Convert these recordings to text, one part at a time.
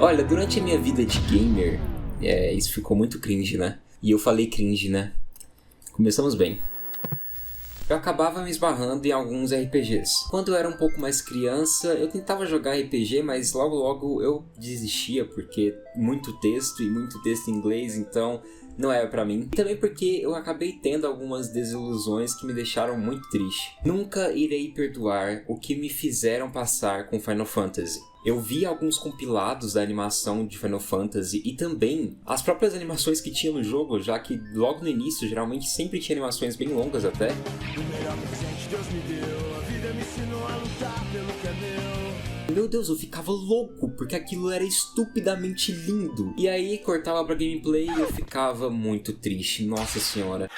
Olha, durante a minha vida de gamer, isso ficou muito cringe, né? E eu falei cringe, né? Começamos bem. Eu acabava me esbarrando em alguns RPGs. Quando eu era um pouco mais criança, eu tentava jogar RPG, mas logo eu desistia, porque muito texto em inglês, então não era pra mim. E também porque eu acabei tendo algumas desilusões que me deixaram muito triste. Nunca irei perdoar o que me fizeram passar com Final Fantasy. Eu vi alguns compilados da animação de Final Fantasy e também as próprias animações que tinha no jogo, já que logo no início geralmente sempre tinha animações bem longas até. O melhor presente Deus me deu, a vida me ensinou a lutar pelo que é meu. Meu Deus, eu ficava louco, porque aquilo era estupidamente lindo. E aí cortava pra gameplay e eu ficava muito triste, nossa senhora.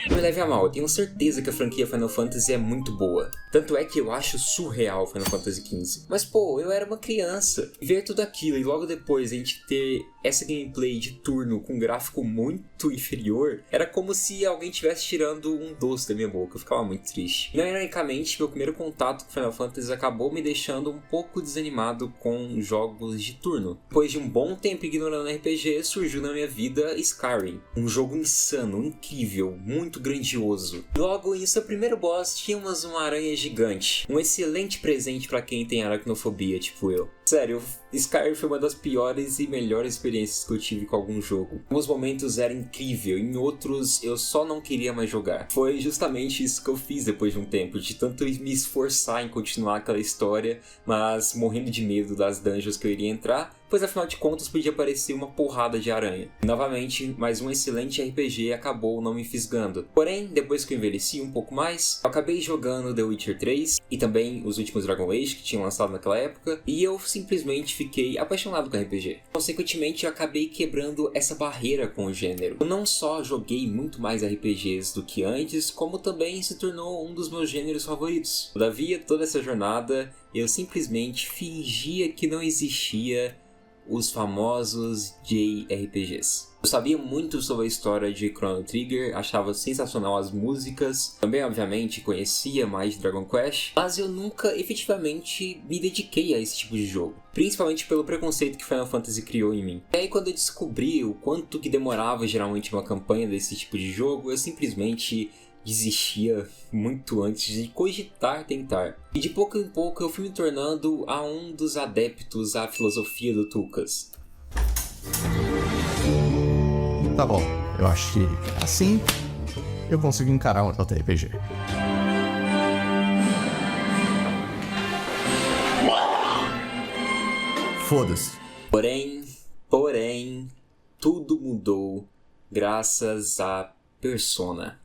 Não me leve a mal, eu tenho certeza que a franquia Final Fantasy é muito boa. Tanto é que eu acho surreal Final Fantasy XV. Mas pô, eu era uma criança. Ver tudo aquilo e logo depois a gente ter essa gameplay de turno com um gráfico muito inferior, era como se alguém estivesse tirando um doce da minha boca. Eu ficava muito triste. Não, ironicamente, meu primeiro contato com Final Fantasy acabou me deixando um pouco desanimado com jogos de turno. Depois de um bom tempo ignorando RPG, surgiu na minha vida Skyrim. Um jogo insano, incrível, muito grandioso. Logo em seu primeiro boss tínhamos uma aranha gigante. Um excelente presente pra quem tem aracnofobia, tipo eu. Sério, Skyrim foi uma das piores e melhores experiências que eu tive com algum jogo. Em alguns momentos era incrível, em outros eu só não queria mais jogar. Foi justamente isso que eu fiz depois de um tempo, de tanto me esforçar em continuar aquela história, mas morrendo de medo das dungeons que eu iria entrar, pois afinal de contas podia aparecer uma porrada de aranha. Novamente, mais um excelente RPG acabou não me fisgando. Porém, depois que eu envelheci um pouco mais, eu acabei jogando The Witcher 3 e também os últimos Dragon Age que tinham lançado naquela época, e eu simplesmente fiquei apaixonado com RPG. Consequentemente, eu acabei quebrando essa barreira com o gênero. Eu não só joguei muito mais RPGs do que antes, como também se tornou um dos meus gêneros favoritos. Todavia, toda essa jornada, eu simplesmente fingia que não existia os famosos JRPGs. Eu sabia muito sobre a história de Chrono Trigger, achava sensacional as músicas, também obviamente conhecia mais de Dragon Quest, mas eu nunca efetivamente me dediquei a esse tipo de jogo, principalmente pelo preconceito que Final Fantasy criou em mim. E aí quando eu descobri o quanto que demorava geralmente uma campanha desse tipo de jogo, eu simplesmente desistia muito antes de cogitar tentar. E de pouco em pouco eu fui me tornando a um dos adeptos à filosofia do Tulkas. Tá bom, eu acho que assim eu consigo encarar um JRPG. Foda-se. Porém, tudo mudou graças a Persona.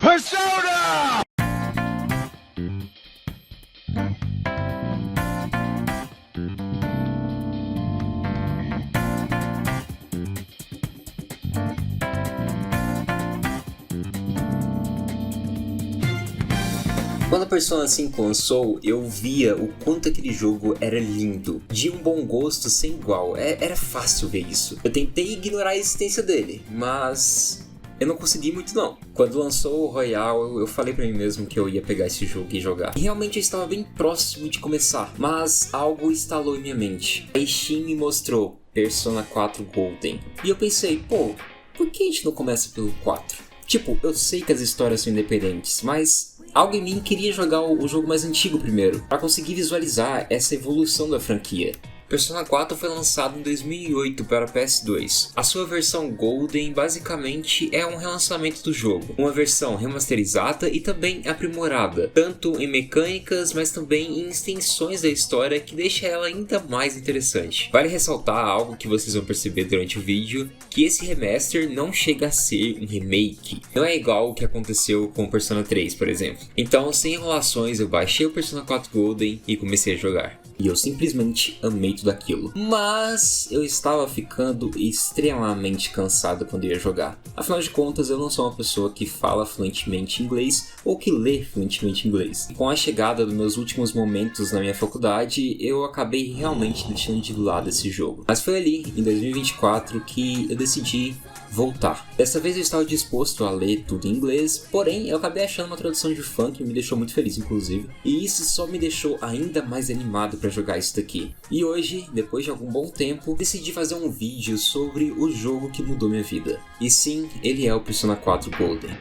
Quando a Persona 5 lançou, eu via o quanto aquele jogo era lindo, de um bom gosto sem igual, era fácil ver isso. Eu tentei ignorar a existência dele, mas eu não consegui muito não. Quando lançou o Royal, eu falei pra mim mesmo que eu ia pegar esse jogo e jogar. E realmente eu estava bem próximo de começar, mas algo instalou em minha mente. A Steam me mostrou Persona 4 Golden, e eu pensei, pô, por que a gente não começa pelo 4? Tipo, eu sei que as histórias são independentes, mas algo em mim queria jogar o jogo mais antigo primeiro, para conseguir visualizar essa evolução da franquia. Persona 4 foi lançado em 2008 para PS2. A sua versão Golden basicamente é um relançamento do jogo, uma versão remasterizada e também aprimorada, tanto em mecânicas, mas também em extensões da história que deixa ela ainda mais interessante. Vale ressaltar algo que vocês vão perceber durante o vídeo, que esse remaster não chega a ser um remake. Não é igual o que aconteceu com Persona 3, por exemplo. Então, sem enrolações, eu baixei o Persona 4 Golden e comecei a jogar. E eu simplesmente amei tudo aquilo. Mas eu estava ficando extremamente cansado quando ia jogar. Afinal de contas, eu não sou uma pessoa que fala fluentemente inglês ou que lê fluentemente inglês. E com a chegada dos meus últimos momentos na minha faculdade, eu acabei realmente deixando de lado esse jogo. Mas foi ali, em 2024, que eu decidi voltar. Dessa vez eu estava disposto a ler tudo em inglês, porém eu acabei achando uma tradução de fã que me deixou muito feliz, inclusive, e isso só me deixou ainda mais animado para jogar isso daqui. E hoje, depois de algum bom tempo, decidi fazer um vídeo sobre o jogo que mudou minha vida. E sim, ele é o Persona 4 Golden.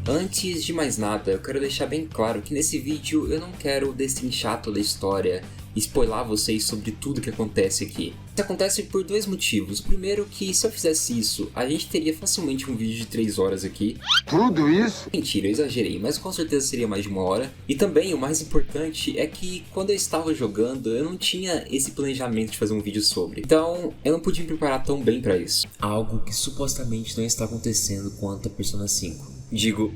Antes de mais nada, eu quero deixar bem claro que nesse vídeo eu não quero destrinchar toda a história, spoiler vocês sobre tudo que acontece aqui. Isso acontece por dois motivos. O primeiro que se eu fizesse isso, a gente teria facilmente um vídeo de 3 horas aqui. Tudo isso? Mentira, eu exagerei, mas com certeza seria mais de 1 hora. E também o mais importante é que quando eu estava jogando, eu não tinha esse planejamento de fazer um vídeo sobre. Então, eu não pude me preparar tão bem para isso. Algo que supostamente não está acontecendo quanto a Persona 5. Digo,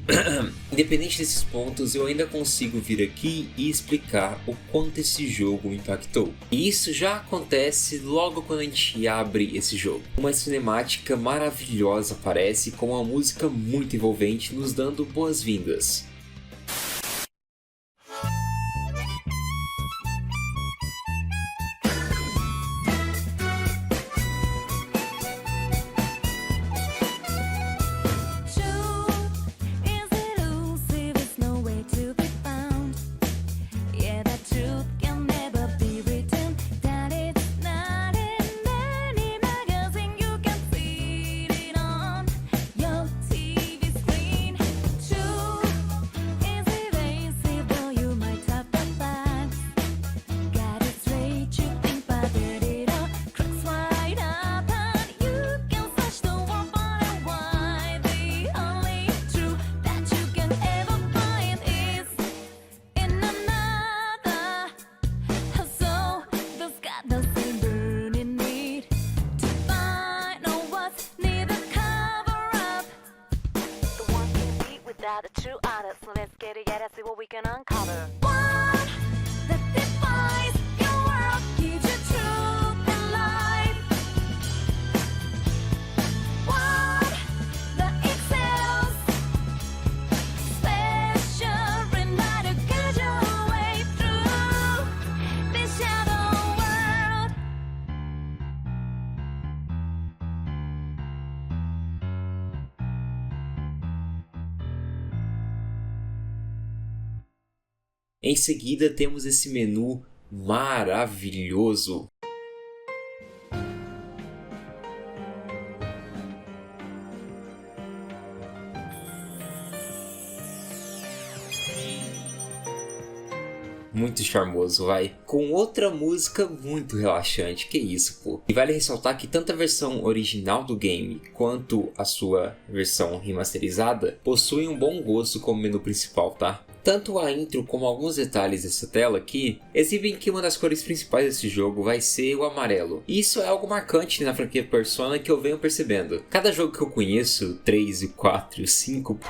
independente desses pontos, eu ainda consigo vir aqui e explicar o quanto esse jogo me impactou. E isso já acontece logo quando a gente abre esse jogo. Uma cinemática maravilhosa aparece com uma música muito envolvente nos dando boas-vindas. The true artist, so let's get it, yeah, let's see what we can uncover. One that defines your world, gives you truth and life. One that excels, special enough to guide your way through this shadow world. Em seguida temos esse menu maravilhoso. Muito charmoso, vai. Com outra música muito relaxante, que isso, pô. E vale ressaltar que tanto a versão original do game, quanto a sua versão remasterizada, possuem um bom gosto como menu principal, tá? Tanto a intro como alguns detalhes dessa tela aqui exibem que uma das cores principais desse jogo vai ser o amarelo. E isso é algo marcante na franquia Persona que eu venho percebendo. Cada jogo que eu conheço, 3, 4, 5...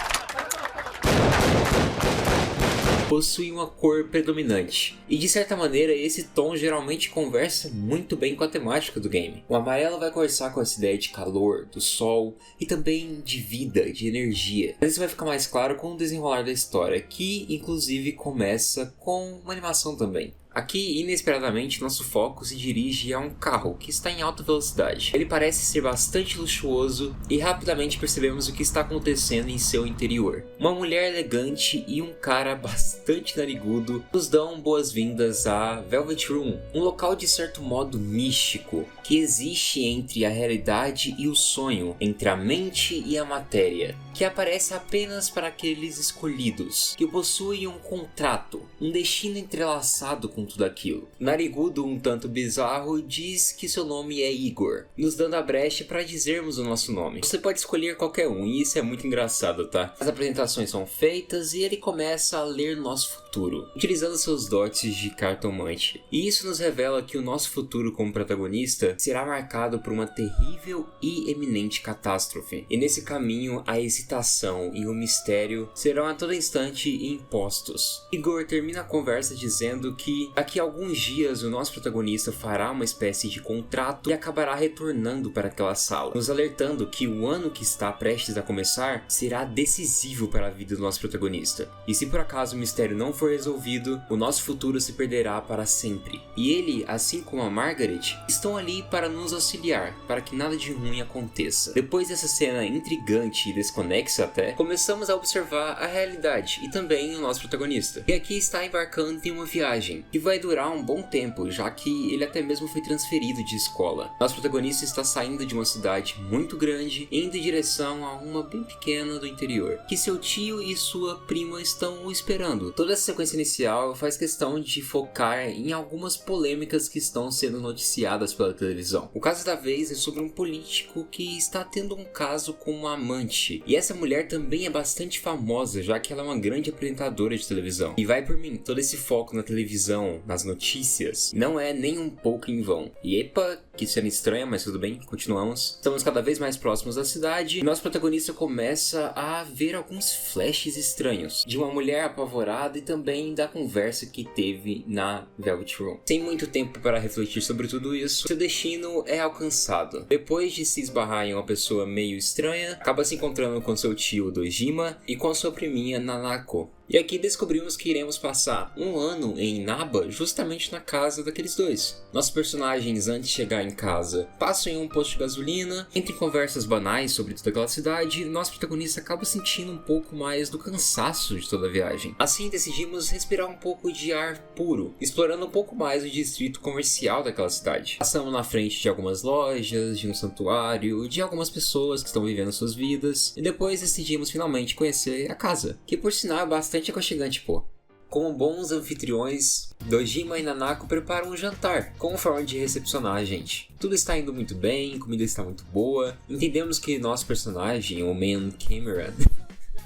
possui uma cor predominante, e de certa maneira esse tom geralmente conversa muito bem com a temática do game. O amarelo vai conversar com essa ideia de calor, do sol e também de vida, de energia. Mas isso vai ficar mais claro com o desenrolar da história, que inclusive começa com uma animação também. Aqui, inesperadamente, nosso foco se dirige a um carro que está em alta velocidade. Ele parece ser bastante luxuoso e rapidamente percebemos o que está acontecendo em seu interior. Uma mulher elegante e um cara bastante narigudo nos dão boas-vindas a Velvet Room, um local de certo modo místico que existe entre a realidade e o sonho, entre a mente e a matéria, que aparece apenas para aqueles escolhidos, que possuem um contrato, um destino entrelaçado com tudo aquilo. Narigudo, um tanto bizarro, diz que seu nome é Igor, nos dando a brecha para dizermos o nosso nome. Você pode escolher qualquer um e isso é muito engraçado, tá? As apresentações são feitas e ele começa a ler nosso futuro, utilizando seus dotes de cartomante. E isso nos revela que o nosso futuro como protagonista será marcado por uma terrível e eminente catástrofe. E nesse caminho há esse excitação e o mistério serão a todo instante impostos. Igor termina a conversa dizendo que daqui a alguns dias o nosso protagonista fará uma espécie de contrato e acabará retornando para aquela sala, nos alertando que o ano que está prestes a começar será decisivo para a vida do nosso protagonista. E se por acaso o mistério não for resolvido, o nosso futuro se perderá para sempre. E ele, assim como a Margaret, estão ali para nos auxiliar, para que nada de ruim aconteça. Depois dessa cena intrigante e desconexa até, começamos a observar a realidade e também o nosso protagonista. E aqui está embarcando em uma viagem, que vai durar um bom tempo, já que ele até mesmo foi transferido de escola. Nosso protagonista está saindo de uma cidade muito grande, indo em direção a uma bem pequena do interior, que seu tio e sua prima estão o esperando. Toda essa sequência inicial faz questão de focar em algumas polêmicas que estão sendo noticiadas pela televisão. O caso da vez é sobre um político que está tendo um caso com uma amante, e essa mulher também é bastante famosa, já que ela é uma grande apresentadora de televisão. E vai por mim, todo esse foco na televisão, nas notícias, não é nem um pouco em vão. E epa, que cena estranha, mas tudo bem, continuamos. Estamos cada vez mais próximos da cidade e nosso protagonista começa a ver alguns flashes estranhos de uma mulher apavorada e também da conversa que teve na Velvet Room. Sem muito tempo para refletir sobre tudo isso, seu destino é alcançado. Depois de se esbarrar em uma pessoa meio estranha, acaba se encontrando com seu tio Dojima e com sua priminha Nanako. E aqui descobrimos que iremos passar um ano em Naba justamente na casa daqueles dois. Nossos personagens, antes de chegar em casa, passam em um posto de gasolina, entre conversas banais sobre toda aquela cidade, nosso protagonista acaba sentindo um pouco mais do cansaço de toda a viagem. Assim decidimos respirar um pouco de ar puro, explorando um pouco mais o distrito comercial daquela cidade. Passamos na frente de algumas lojas, de um santuário, de algumas pessoas que estão vivendo suas vidas, e depois decidimos finalmente conhecer a casa, que por sinal é bastante aconchegante, pô. Como bons anfitriões, Dojima e Nanako preparam um jantar, como forma de recepcionar a gente. Tudo está indo muito bem, a comida está muito boa. Entendemos que nosso personagem, o Man Cameron,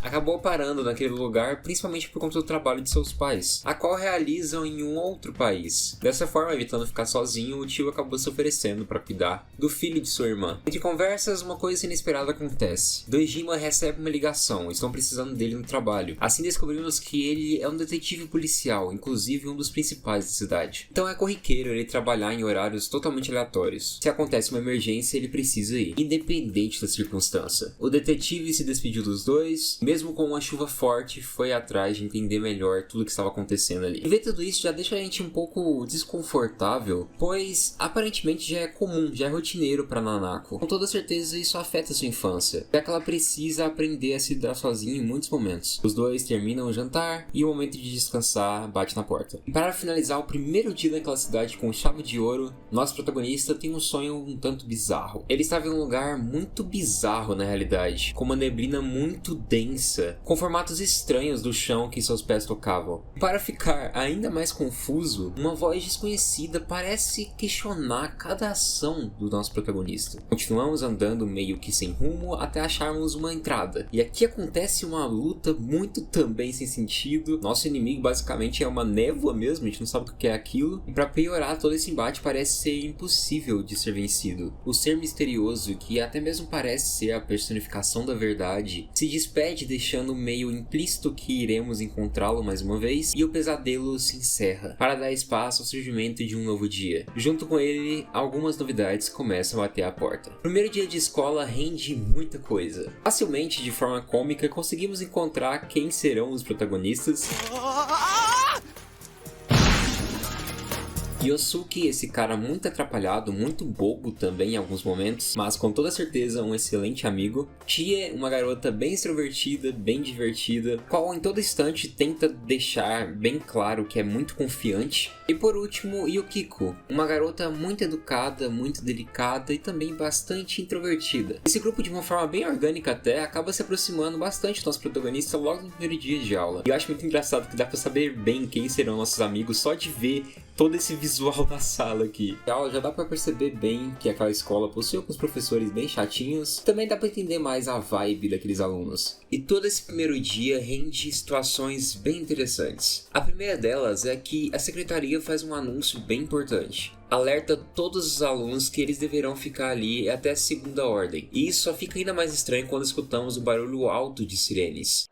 acabou parando naquele lugar principalmente por conta do trabalho de seus pais, a qual realizam em um outro país. Dessa forma, evitando ficar sozinho, o tio acabou se oferecendo para cuidar do filho de sua irmã. Entre conversas, uma coisa inesperada acontece. Dojima recebe uma ligação, estão precisando dele no trabalho. Assim descobrimos que ele é um detetive policial, inclusive um dos principais da cidade. Então é corriqueiro ele trabalhar em horários totalmente aleatórios. Se acontece uma emergência, ele precisa ir, independente da circunstância. O detetive se despediu dos dois, mesmo com uma chuva forte, foi atrás de entender melhor tudo o que estava acontecendo ali. E ver tudo isso já deixa a gente um pouco desconfortável, pois aparentemente já é comum, já é rotineiro para Nanako. Com toda certeza isso afeta sua infância, já que ela precisa aprender a se dar sozinha em muitos momentos. Os dois terminam o jantar e o momento de descansar bate na porta. E para finalizar o primeiro dia naquela cidade com chave de ouro, nosso protagonista tem um sonho um tanto bizarro. Ele estava em um lugar muito bizarro na realidade, com uma neblina muito densa, com formatos estranhos do chão que seus pés tocavam. Para ficar ainda mais confuso, uma voz desconhecida parece questionar cada ação do nosso protagonista. Continuamos andando meio que sem rumo até acharmos uma entrada. E aqui acontece uma luta muito também sem sentido. Nosso inimigo basicamente é uma névoa mesmo, a gente não sabe o que é aquilo. E para piorar, todo esse embate parece ser impossível de ser vencido. O ser misterioso, que até mesmo parece ser a personificação da verdade, se despede deixando meio implícito que iremos encontrá-lo mais uma vez, e o pesadelo se encerra, para dar espaço ao surgimento de um novo dia. Junto com ele, algumas novidades começam a bater à porta. O primeiro dia de escola rende muita coisa. Facilmente, de forma cômica, conseguimos encontrar quem serão os protagonistas. Yosuke, esse cara muito atrapalhado, muito bobo também em alguns momentos, mas com toda certeza um excelente amigo. Chie, uma garota bem extrovertida, bem divertida, qual em todo instante tenta deixar bem claro que é muito confiante. E por último, Yukiko, uma garota muito educada, muito delicada e também bastante introvertida. Esse grupo, de uma forma bem orgânica até, acaba se aproximando bastante do nosso protagonista logo no primeiro dia de aula. E eu acho muito engraçado que dá pra saber bem quem serão nossos amigos só de ver todo esse visual da sala aqui. A aula já dá pra perceber bem que aquela escola possui alguns professores bem chatinhos. Também dá pra entender mais a vibe daqueles alunos. E todo esse primeiro dia rende situações bem interessantes. A primeira delas é que a secretaria faz um anúncio bem importante. alerta todos os alunos que eles deverão ficar ali até a segunda ordem. E isso só fica ainda mais estranho quando escutamos o barulho alto de sirenes.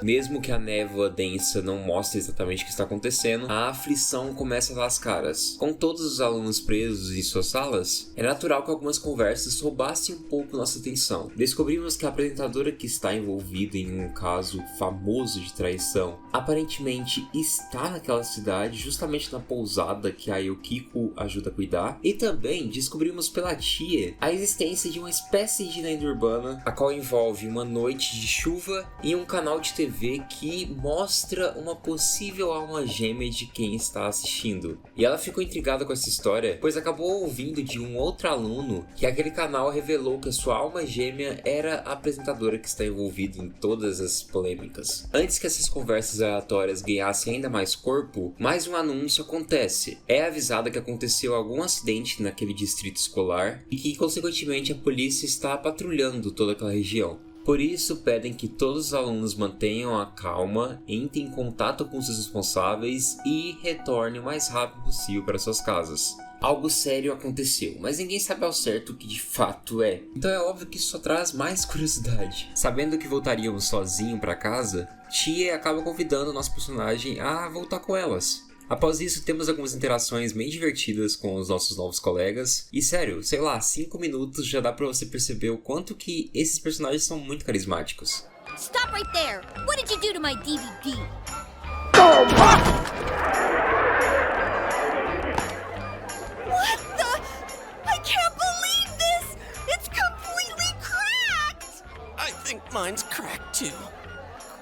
Mesmo que a névoa densa não mostre exatamente o que está acontecendo, a aflição começa a dar as caras. Com todos os alunos presos em suas salas, é natural que algumas conversas roubassem um pouco nossa atenção. Descobrimos que a apresentadora que está envolvida em um caso famoso de traição aparentemente está naquela cidade, justamente na pousada que a Yukiko ajuda a cuidar. E também descobrimos pela tia a existência de uma espécie de lenda urbana, a qual envolve uma noite de chuva e um canal de TV que mostra uma possível alma gêmea de quem está assistindo. E ela ficou intrigada com essa história, pois acabou ouvindo de um outro aluno que aquele canal revelou que a sua alma gêmea era a apresentadora que está envolvida em todas as polêmicas. Antes que essas conversas aleatórias ganhassem ainda mais corpo, mais um anúncio acontece. É avisada que aconteceu algum acidente naquele distrito escolar e que, consequentemente, a polícia está patrulhando toda aquela região. Por isso, pedem que todos os alunos mantenham a calma, entrem em contato com seus responsáveis e retornem o mais rápido possível para suas casas. Algo sério aconteceu, mas ninguém sabe ao certo o que de fato é. Então é óbvio que isso só traz mais curiosidade. Sabendo que voltaríamos sozinho para casa, Chie acaba convidando o nosso personagem a voltar com elas. Após isso, temos algumas interações bem divertidas com os nossos novos colegas. E sério, sei lá, 5 minutos já dá pra você perceber o quanto que esses personagens são muito carismáticos. Stop right there! What did you do to my DVD? What the? I can't believe this! It's completely cracked! I think mine's cracked too.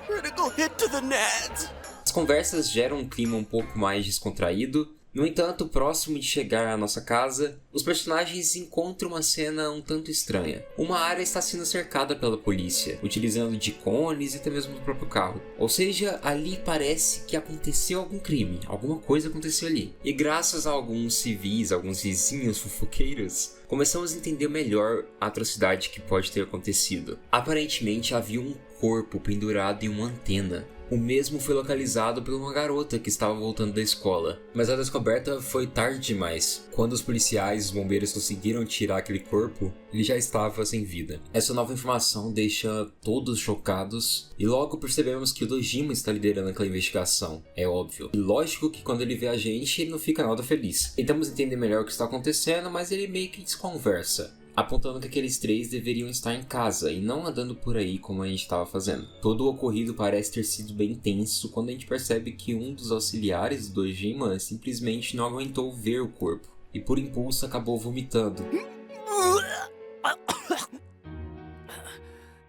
Critical hit to the nads. As conversas geram um clima um pouco mais descontraído. No entanto, próximo de chegar à nossa casa, os personagens encontram uma cena um tanto estranha. Uma área está sendo cercada pela polícia, utilizando de cones e até mesmo o próprio carro. Ou seja, ali parece que aconteceu algum crime, alguma coisa aconteceu ali. E graças a alguns civis, alguns vizinhos fofoqueiros, começamos a entender melhor a atrocidade que pode ter acontecido. Aparentemente havia um corpo pendurado em uma antena. O mesmo foi localizado por uma garota que estava voltando da escola, mas a descoberta foi tarde demais. Quando os policiais e os bombeiros conseguiram tirar aquele corpo, ele já estava sem vida. Essa nova informação deixa todos chocados e logo percebemos que o Dojima está liderando aquela investigação, é óbvio. E lógico que quando ele vê a gente, ele não fica nada feliz. Tentamos entender melhor o que está acontecendo, mas ele meio que desconversa, apontando que aqueles 3 deveriam estar em casa e não andando por aí como a gente estava fazendo. Todo o ocorrido parece ter sido bem tenso quando a gente percebe que um dos auxiliares do Dojima simplesmente não aguentou ver o corpo e por impulso acabou vomitando.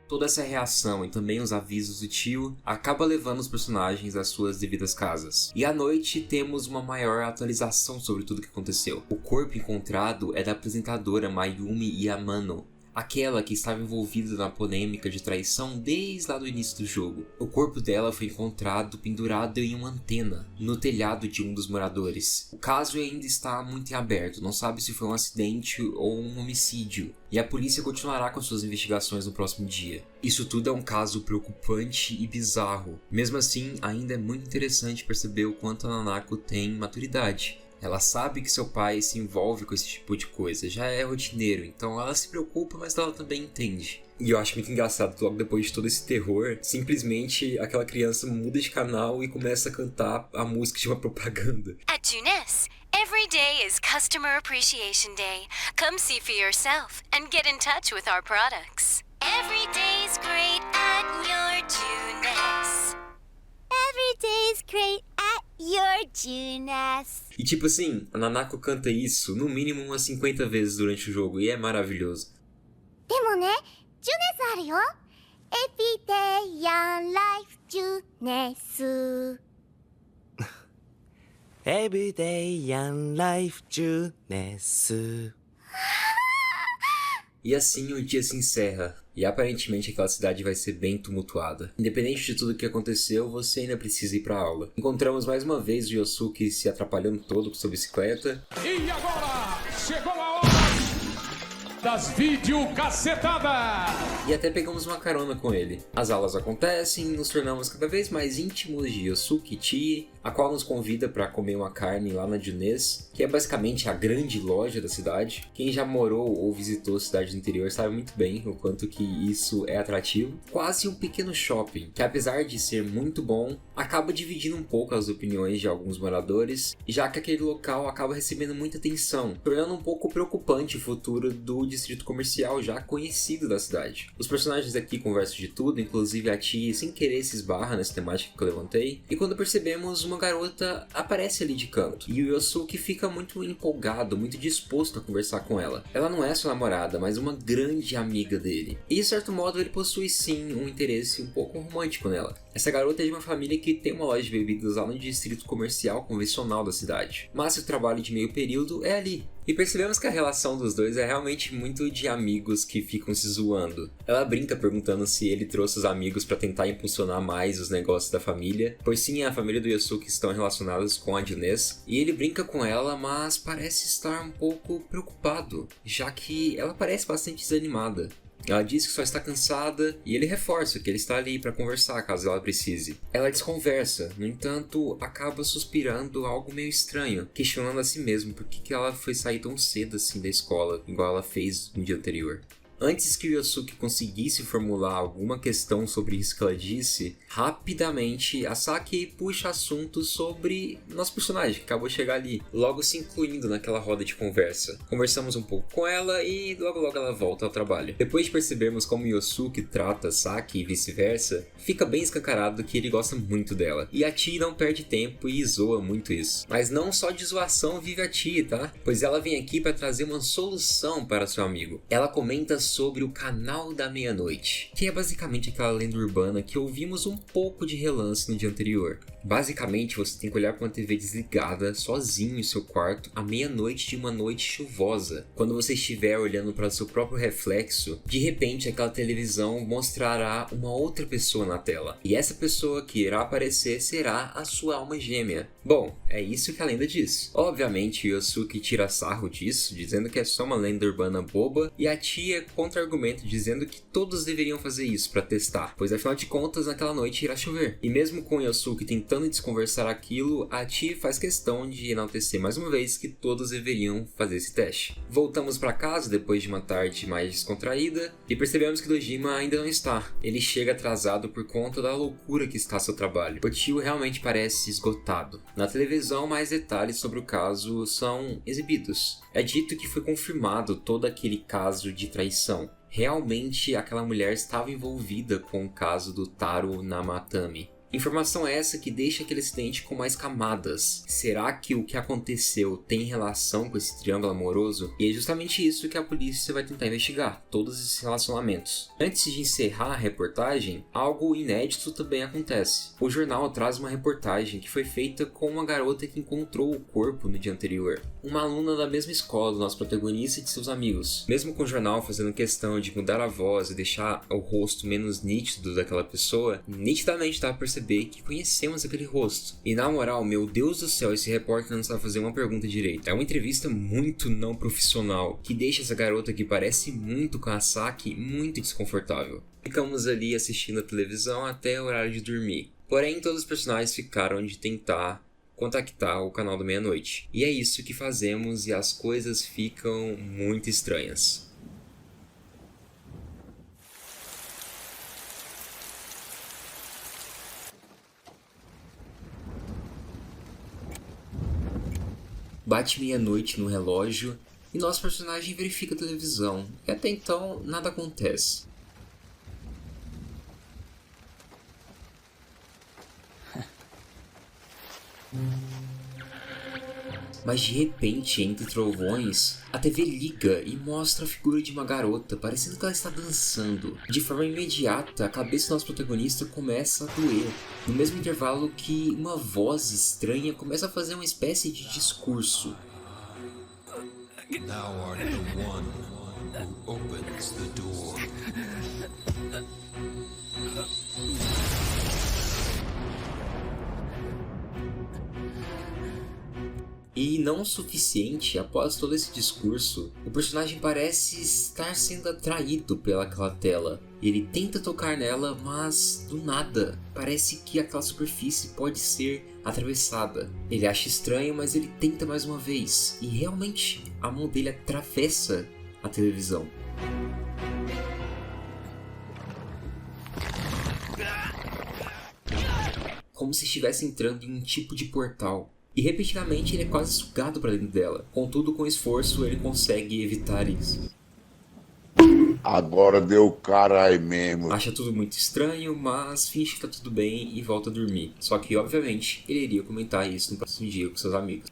Toda essa reação e também os avisos do tio acaba levando os personagens às suas devidas casas. E à noite temos uma maior atualização sobre tudo o que aconteceu. O corpo encontrado é da apresentadora Mayumi Yamano, aquela que estava envolvida na polêmica de traição desde lá do início do jogo. O corpo dela foi encontrado pendurado em uma antena no telhado de um dos moradores. O caso ainda está muito em aberto, não sabe se foi um acidente ou um homicídio, e a polícia continuará com suas investigações no próximo dia. Isso tudo é um caso preocupante e bizarro. Mesmo assim, ainda é muito interessante perceber o quanto a Nanako tem maturidade. Ela sabe que seu pai se envolve com esse tipo de coisa, já é rotineiro, então ela se preocupa, mas ela também entende. E eu acho muito engraçado que logo depois de todo esse terror, simplesmente aquela criança muda de canal e começa a cantar a música de uma propaganda. At Juness, every day is Customer Appreciation Day. Come see for yourself and get in touch with our products. Every day's great at your Juness. Every day's great at your Juness. E tipo assim, a Nanako canta isso no mínimo umas 50 vezes durante o jogo e é maravilhoso. でもね、ジュネスあるよ。Every day young life ジュネス。 Everyday young life Juness. E assim o dia se encerra, e aparentemente aquela cidade vai ser bem tumultuada. Independente de tudo o que aconteceu, você ainda precisa ir pra aula. Encontramos mais uma vez o Yosuke se atrapalhando todo com sua bicicleta. E agora chegou a hora das videocacetadas! e até pegamos uma carona com ele. As aulas acontecem, nos tornamos cada vez mais íntimos de Yosuke Chie, a qual nos convida para comer uma carne lá na Junes, que é basicamente a grande loja da cidade. Quem já morou ou visitou a cidade do interior sabe muito bem o quanto que isso é atrativo. Quase um pequeno shopping, que apesar de ser muito bom, acaba dividindo um pouco as opiniões de alguns moradores, já que aquele local acaba recebendo muita atenção, tornando um pouco preocupante o futuro do distrito comercial já conhecido da cidade. Os personagens aqui conversam de tudo, inclusive a Chie sem querer se esbarra nessa temática que eu levantei, e quando percebemos, uma garota aparece ali de canto, e o Yosuke fica muito empolgado, muito disposto a conversar com ela. Ela não é sua namorada, mas uma grande amiga dele, e de certo modo ele possui sim um interesse um pouco romântico nela. Essa garota é de uma família que tem uma loja de bebidas lá no distrito comercial convencional da cidade, mas seu trabalho de meio período é ali. E percebemos que a relação dos dois é realmente muito de amigos que ficam se zoando. Ela brinca perguntando se ele trouxe os amigos para tentar impulsionar mais os negócios da família, pois sim, a família do Yosuke estão relacionados com a Junes, e ele brinca com ela, mas parece estar um pouco preocupado, já que ela parece bastante desanimada. Ela diz que só está cansada e ele reforça que ele está ali para conversar caso ela precise. Ela desconversa, no entanto, acaba suspirando algo meio estranho, questionando a si mesma por que ela foi sair tão cedo assim da escola, igual ela fez no dia anterior. Antes que o Yosuke conseguisse formular alguma questão sobre isso que ela disse, rapidamente a Saki puxa assuntos sobre nosso personagem que acabou de chegar ali, logo se incluindo naquela roda de conversa. Conversamos um pouco com ela e logo ela volta ao trabalho. Depois de percebermos como Yosuke trata a Saki e vice-versa, fica bem escancarado que ele gosta muito dela. E a Chie não perde tempo e zoa muito isso. Mas não só de zoação vive a Chie, tá? Pois ela vem aqui para trazer uma solução para seu amigo. Ela comenta sobre o Canal da Meia-Noite, que é basicamente aquela lenda urbana que ouvimos um pouco de relance no dia anterior. Basicamente, você tem que olhar para uma TV desligada, sozinho em seu quarto, à meia-noite de uma noite chuvosa. Quando você estiver olhando para o seu próprio reflexo, de repente aquela televisão mostrará uma outra pessoa na tela. E essa pessoa que irá aparecer será a sua alma gêmea. Bom, é isso que a lenda diz. Obviamente, Yosuke tira sarro disso, dizendo que é só uma lenda urbana boba, e a tia contra-argumenta dizendo que todos deveriam fazer isso para testar, pois afinal de contas naquela noite irá chover. E mesmo com Yosuke tentando desconversar aquilo, a Tia faz questão de enaltecer mais uma vez que todos deveriam fazer esse teste. Voltamos para casa depois de uma tarde mais descontraída e percebemos que Dojima ainda não está. Ele chega atrasado por conta da loucura que está seu trabalho. O tio realmente parece esgotado. Na televisão, mais detalhes sobre o caso são exibidos. É dito que foi confirmado todo aquele caso de traição. Realmente aquela mulher estava envolvida com o caso do Taro Namatame. Informação essa que deixa aquele acidente com mais camadas. Será que o que aconteceu tem relação com esse triângulo amoroso? E é justamente isso que a polícia vai tentar investigar, todos esses relacionamentos. Antes de encerrar a reportagem, algo inédito também acontece. O jornal traz uma reportagem que foi feita com uma garota que encontrou o corpo no dia anterior. Uma aluna da mesma escola do nosso protagonista e de seus amigos. Mesmo com o jornal fazendo questão de mudar a voz e deixar o rosto menos nítido daquela pessoa, nitidamente dá pra perceber que conhecemos aquele rosto. E na moral, meu Deus do céu, esse repórter não sabe fazer uma pergunta direito. É uma entrevista muito não profissional, que deixa essa garota que parece muito com a Saki muito desconfortável. Ficamos ali assistindo a televisão até o horário de dormir. Porém, todos os personagens ficaram de tentar contactar o Canal da Meia-Noite. E é isso que fazemos e as coisas ficam muito estranhas. Bate meia-noite no relógio e nosso personagem verifica a televisão, e até então nada acontece. Mas de repente, entre trovões, a TV liga e mostra a figura de uma garota, parecendo que ela está dançando. De forma imediata, a cabeça do nosso protagonista começa a doer. No mesmo intervalo que uma voz estranha começa a fazer uma espécie de discurso. Thou art the one who opens the door. E não o suficiente, após todo esse discurso, o personagem parece estar sendo atraído pelaquela tela. Ele tenta tocar nela, mas do nada, parece que aquela superfície pode ser atravessada. Ele acha estranho, mas ele tenta mais uma vez, e realmente, a mão dele atravessa a televisão. Como se estivesse entrando em um tipo de portal. E repetidamente ele é quase sugado para dentro dela. Contudo, com esforço, ele consegue evitar isso. Agora deu cara aí mesmo. Acha tudo muito estranho, mas finge que tá tudo bem e volta a dormir. Só que, obviamente, ele iria comentar isso no próximo dia com seus amigos.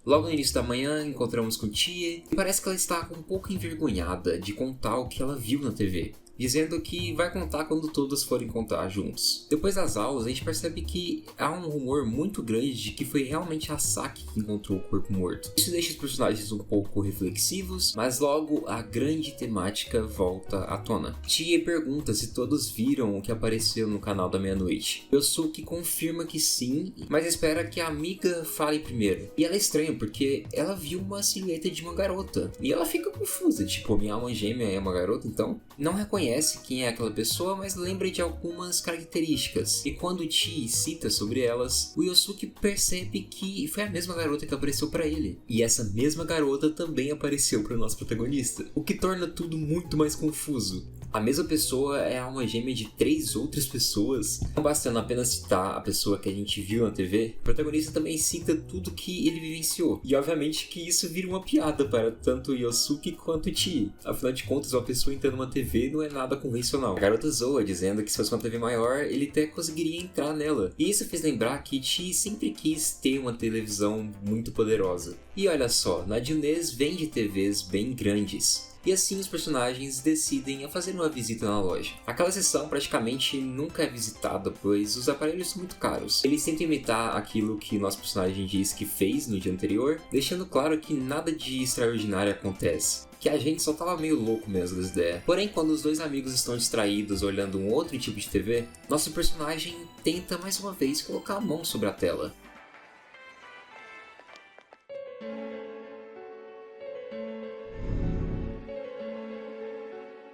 Logo no início da manhã, encontramos com Chie e parece que ela está um pouco envergonhada de contar o que ela viu na TV, dizendo que vai contar quando todos forem contar juntos. Depois das aulas, a gente percebe que há um rumor muito grande de que foi realmente a Saki que encontrou o corpo morto. Isso deixa os personagens um pouco reflexivos, mas logo a grande temática volta à tona. Chie pergunta se todos viram o que apareceu no canal da meia-noite. Yosuke confirma que sim, mas espera que a amiga fale primeiro. E ela é estranha porque ela viu uma silhueta de uma garota. E ela fica confusa, tipo, minha alma gêmea é uma garota então? Não reconhece quem é aquela pessoa, mas lembra de algumas características. E quando Chie cita sobre elas, o Yosuke percebe que foi a mesma garota que apareceu para ele. E essa mesma garota também apareceu para o nosso protagonista, o que torna tudo muito mais confuso. A mesma pessoa é a alma gêmea de 3 outras pessoas. Não bastando apenas citar a pessoa que a gente viu na TV, o protagonista também cita tudo que ele vivenciou. E obviamente que isso vira uma piada para tanto Yosuke quanto Chie. Afinal de contas, uma pessoa entrando numa TV não é nada convencional. A garota zoa, dizendo que se fosse uma TV maior, ele até conseguiria entrar nela. E isso fez lembrar que Chie sempre quis ter uma televisão muito poderosa. E olha só, na Junes vende TVs bem grandes. E assim os personagens decidem a fazer uma visita na loja. Aquela seção praticamente nunca é visitada, pois os aparelhos são muito caros. Eles tentam imitar aquilo que nosso personagem diz que fez no dia anterior, deixando claro que nada de extraordinário acontece. Que a gente só tava meio louco mesmo das ideias. Porém, quando os dois amigos estão distraídos olhando um outro tipo de TV, nosso personagem tenta mais uma vez colocar a mão sobre a tela.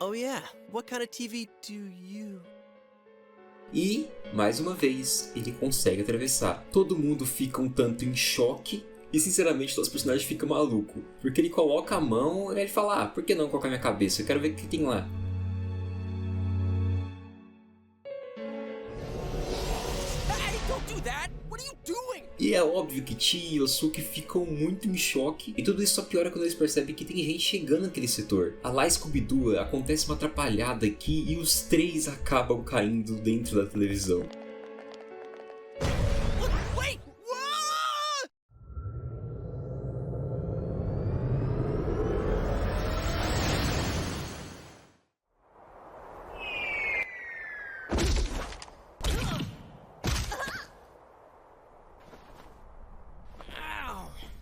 Oh yeah, what kind of TV do you... E, mais uma vez, ele consegue atravessar. Todo mundo fica um tanto em choque. E sinceramente, nosso personagem fica maluco. Porque ele coloca a mão e ele fala, por que não colocar minha cabeça? Eu quero ver o que tem lá. Hey, don't do that! What are you doing? E é óbvio que Chie e Yosuke ficam muito em choque. E tudo isso só piora quando eles percebem que tem gente chegando naquele setor. A lá Scooby-Doo, acontece uma atrapalhada aqui e os 3 acabam caindo dentro da televisão. Wait! Whoa!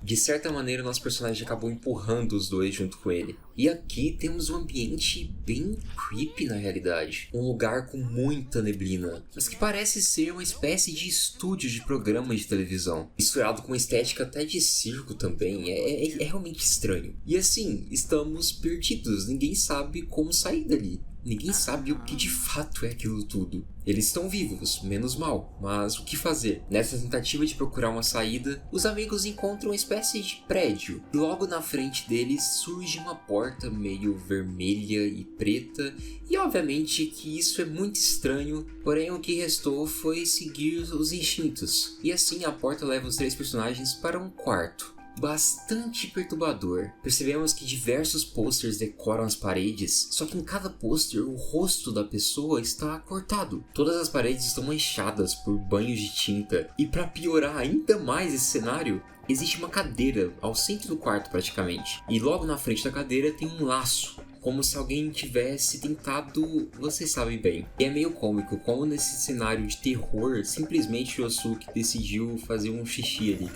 De certa maneira, nosso personagem acabou empurrando os dois junto com ele. E aqui temos um ambiente bem creepy na realidade. Um lugar com muita neblina, mas que parece ser uma espécie de estúdio de programa de televisão. Misturado com uma estética até de circo também, é realmente estranho. E assim, estamos perdidos, ninguém sabe como sair dali. Ninguém sabe o que de fato é aquilo tudo. Eles estão vivos, menos mal, mas o que fazer? Nessa tentativa de procurar uma saída, os amigos encontram uma espécie de prédio. Logo na frente deles surge uma porta meio vermelha e preta, e obviamente que isso é muito estranho, porém o que restou foi seguir os instintos. E assim a porta leva os 3 personagens para um quarto. Bastante perturbador. Percebemos que diversos posters decoram as paredes, só que em cada pôster o rosto da pessoa está cortado. Todas as paredes estão manchadas por banhos de tinta. E para piorar ainda mais esse cenário, existe uma cadeira ao centro do quarto praticamente. E logo na frente da cadeira tem um laço, como se alguém tivesse tentado, vocês sabem bem. E é meio cômico como nesse cenário de terror, simplesmente Yosuke decidiu fazer um xixi ali.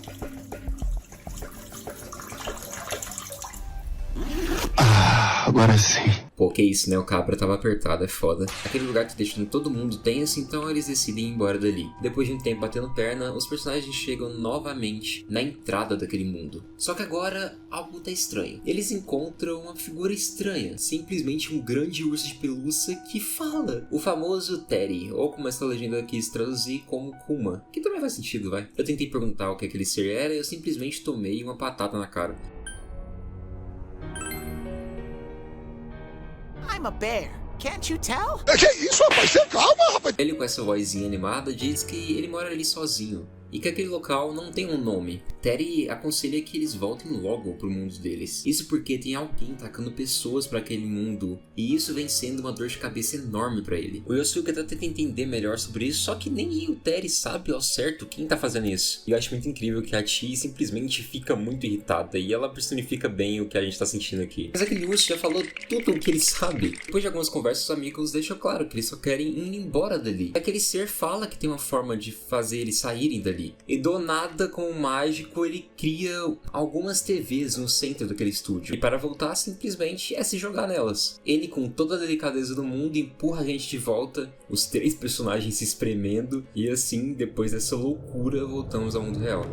Agora sim. Pô, que isso, né? O cabra tava apertado, é foda. Aquele lugar que deixa todo mundo tenso, então eles decidem ir embora dali. Depois de um tempo batendo perna, os personagens chegam novamente na entrada daquele mundo. Só que agora, algo tá estranho. Eles encontram uma figura estranha, simplesmente um grande urso de pelúcia que fala. O famoso Teddy, ou como essa legenda quis traduzir, como Kuma. Que também faz sentido, vai. Eu tentei perguntar o que aquele ser era e eu simplesmente tomei uma patada na cara. I'm a bear. Can't you tell? Que isso, rapaz? Você calma, rapaz. Ele, com essa vozinha animada, diz que ele mora ali sozinho e que aquele local não tem um nome. Terry aconselha que eles voltem logo pro mundo deles. Isso porque tem alguém tacando pessoas para aquele mundo, e isso vem sendo uma dor de cabeça enorme para ele. O Yosuke tá tentando entender melhor sobre isso, só que nem o Terry sabe ao certo quem tá fazendo isso. E eu acho muito incrível que a Chi simplesmente fica muito irritada, e ela personifica bem o que a gente tá sentindo aqui. Mas aquele urso já falou tudo o que ele sabe. Depois de algumas conversas, os amigos deixam claro que eles só querem ir embora dali. Aquele ser fala que tem uma forma de fazer eles saírem dali. E do nada, com o mágico, ele cria algumas TVs no centro daquele estúdio. E para voltar, simplesmente é se jogar nelas. Ele, com toda a delicadeza do mundo, empurra a gente de volta, os 3 personagens se espremendo. E assim, depois dessa loucura, voltamos ao mundo real.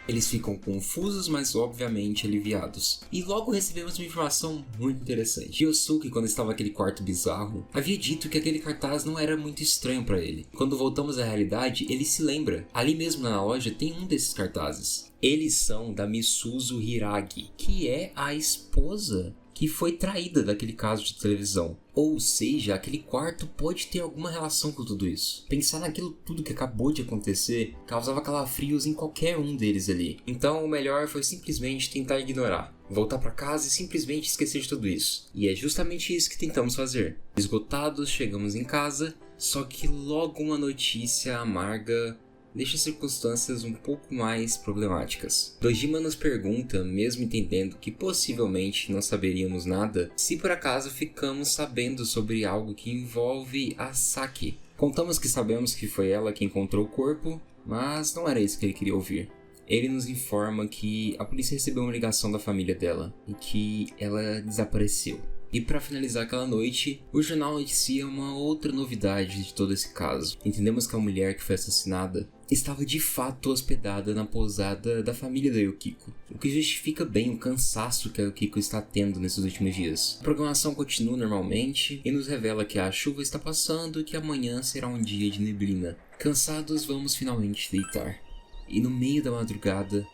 Eles ficam confusos, mas obviamente aliviados. E logo recebemos uma informação muito interessante. Yosuke, quando estava naquele quarto bizarro, havia dito que aquele cartaz não era muito estranho para ele. Quando voltamos à realidade, ele se lembra. Ali mesmo na loja tem um desses cartazes. Eles são da Misuzu Hiragi, que é a esposa que foi traída daquele caso de televisão. Ou seja, aquele quarto pode ter alguma relação com tudo isso. Pensar naquilo tudo que acabou de acontecer causava calafrios em qualquer um deles ali. Então o melhor foi simplesmente tentar ignorar. Voltar pra casa e simplesmente esquecer de tudo isso. E é justamente isso que tentamos fazer. Esgotados, chegamos em casa, só que logo uma notícia amarga deixa as circunstâncias um pouco mais problemáticas. Dojima nos pergunta, mesmo entendendo que possivelmente não saberíamos nada, se por acaso ficamos sabendo sobre algo que envolve a Saki. Contamos que sabemos que foi ela que encontrou o corpo, mas não era isso que ele queria ouvir. Ele nos informa que a polícia recebeu uma ligação da família dela e que ela desapareceu. E para finalizar aquela noite, o jornal noticia uma outra novidade de todo esse caso. Entendemos que a mulher que foi assassinada estava de fato hospedada na pousada da família da Yukiko, o que justifica bem o cansaço que a Yukiko está tendo nesses últimos dias. A programação continua normalmente e nos revela que a chuva está passando e que amanhã será um dia de neblina. Cansados, vamos finalmente deitar. E no meio da madrugada,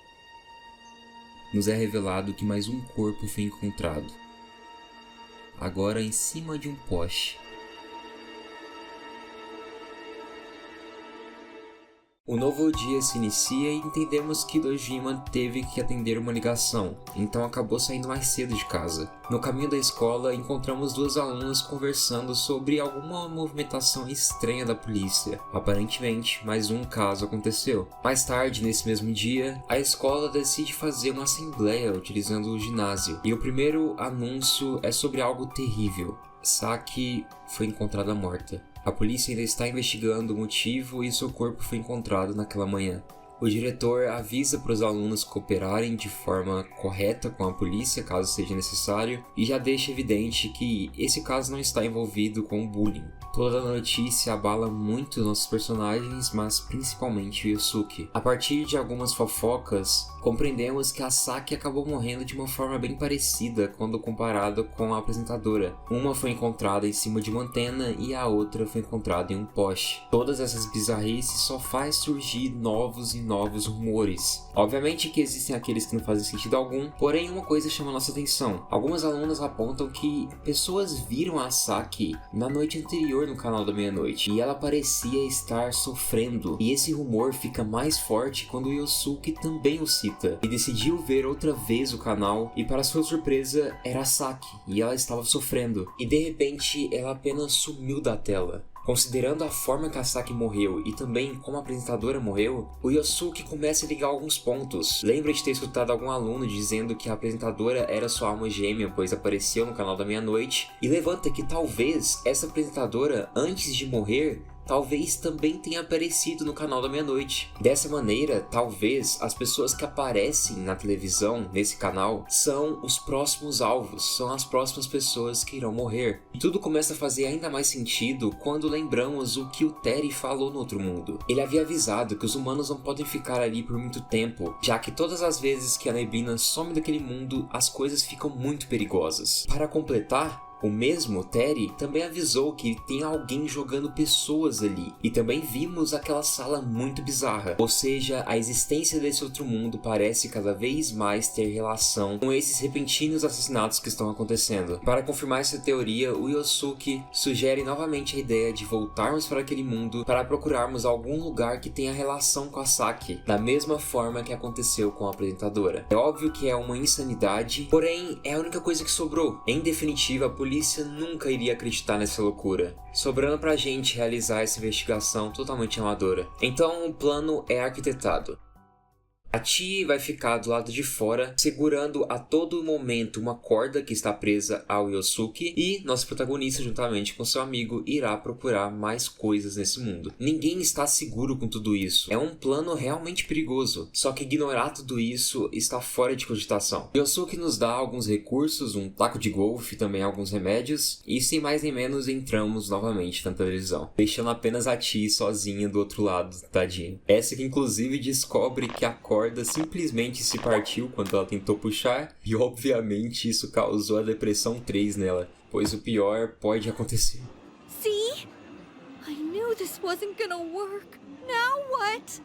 nos é revelado que mais um corpo foi encontrado. Agora em cima de um poste. O novo dia se inicia e entendemos que Dojima teve que atender uma ligação, então acabou saindo mais cedo de casa. No caminho da escola, encontramos 2 alunas conversando sobre alguma movimentação estranha da polícia. Aparentemente, mais um caso aconteceu. Mais tarde, nesse mesmo dia, a escola decide fazer uma assembleia utilizando o ginásio. E o primeiro anúncio é sobre algo terrível. Saki foi encontrada morta. A polícia ainda está investigando o motivo e seu corpo foi encontrado naquela manhã. O diretor avisa para os alunos cooperarem de forma correta com a polícia, caso seja necessário, e já deixa evidente que esse caso não está envolvido com bullying. Toda a notícia abala muito nossos personagens, mas principalmente o Yosuke. A partir de algumas fofocas, compreendemos que a Saki acabou morrendo de uma forma bem parecida quando comparada com a apresentadora. Uma foi encontrada em cima de uma antena e a outra foi encontrada em um poste. Todas essas bizarrices só faz surgir novos e novos rumores. Obviamente que existem aqueles que não fazem sentido algum, porém uma coisa chama nossa atenção. Algumas alunas apontam que pessoas viram a Saki na noite anterior no canal da meia-noite e ela parecia estar sofrendo. E esse rumor fica mais forte quando Yosuke também o cita e decidiu ver outra vez o canal e, para sua surpresa, era a Saki e ela estava sofrendo. E de repente ela apenas sumiu da tela. Considerando a forma que a Saki morreu e também como a apresentadora morreu, o Yosuke começa a ligar alguns pontos. Lembra de ter escutado algum aluno dizendo que a apresentadora era sua alma gêmea, pois apareceu no canal da meia-noite, e levanta que talvez essa apresentadora, antes de morrer, talvez também tenha aparecido no canal da meia-noite. Dessa maneira, talvez as pessoas que aparecem na televisão, nesse canal, são os próximos alvos, são as próximas pessoas que irão morrer. E tudo começa a fazer ainda mais sentido quando lembramos o que o Terry falou no outro mundo. Ele havia avisado que os humanos não podem ficar ali por muito tempo, já que todas as vezes que a neblina some daquele mundo, as coisas ficam muito perigosas. Para completar, o mesmo Terry também avisou que tem alguém jogando pessoas ali, e também vimos aquela sala muito bizarra, ou seja, a existência desse outro mundo parece cada vez mais ter relação com esses repentinos assassinatos que estão acontecendo. Para confirmar essa teoria, o Yosuke sugere novamente a ideia de voltarmos para aquele mundo para procurarmos algum lugar que tenha relação com a Saki, da mesma forma que aconteceu com a apresentadora. É óbvio que é uma insanidade, porém é a única coisa que sobrou. Em definitiva, a polícia nunca iria acreditar nessa loucura, sobrando pra gente realizar essa investigação totalmente amadora. Então o plano é arquitetado. A Chie vai ficar do lado de fora, segurando a todo momento uma corda que está presa ao Yosuke, e nosso protagonista, juntamente com seu amigo, irá procurar mais coisas nesse mundo. Ninguém está seguro com tudo isso. É um plano realmente perigoso, só que ignorar tudo isso está fora de cogitação. Yosuke nos dá alguns recursos, um taco de golfe e também alguns remédios, e sem mais nem menos entramos novamente na televisão, deixando apenas a Chie sozinha do outro lado, tadinha. Essa que inclusive descobre que a corda simplesmente se partiu quando ela tentou puxar, e obviamente isso causou a depressão 3 nela, pois o pior pode acontecer. See? I knew this wasn't gonna work. Now what?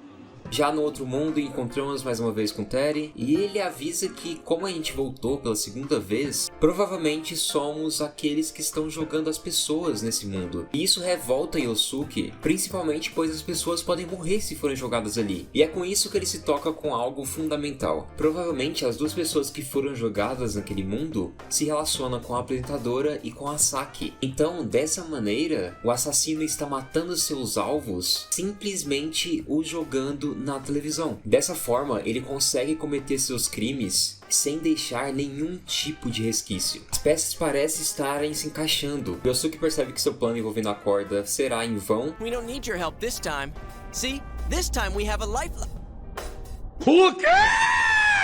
Já no outro mundo, encontramos mais uma vez com Terry, e ele avisa que, como a gente voltou pela segunda vez, provavelmente somos aqueles que estão jogando as pessoas nesse mundo. E isso revolta Yosuke, principalmente pois as pessoas podem morrer se forem jogadas ali. E é com isso que ele se toca com algo fundamental. Provavelmente as duas pessoas que foram jogadas naquele mundo se relacionam com a apresentadora e com a Saki. Então, dessa maneira, o assassino está matando seus alvos, simplesmente os jogando na televisão. Dessa forma, ele consegue cometer seus crimes sem deixar nenhum tipo de resquício. As peças parecem estarem se encaixando. Yosuke percebe que seu plano envolvendo a corda será em vão. We don't need your help this time. See? This time we have a lifeline.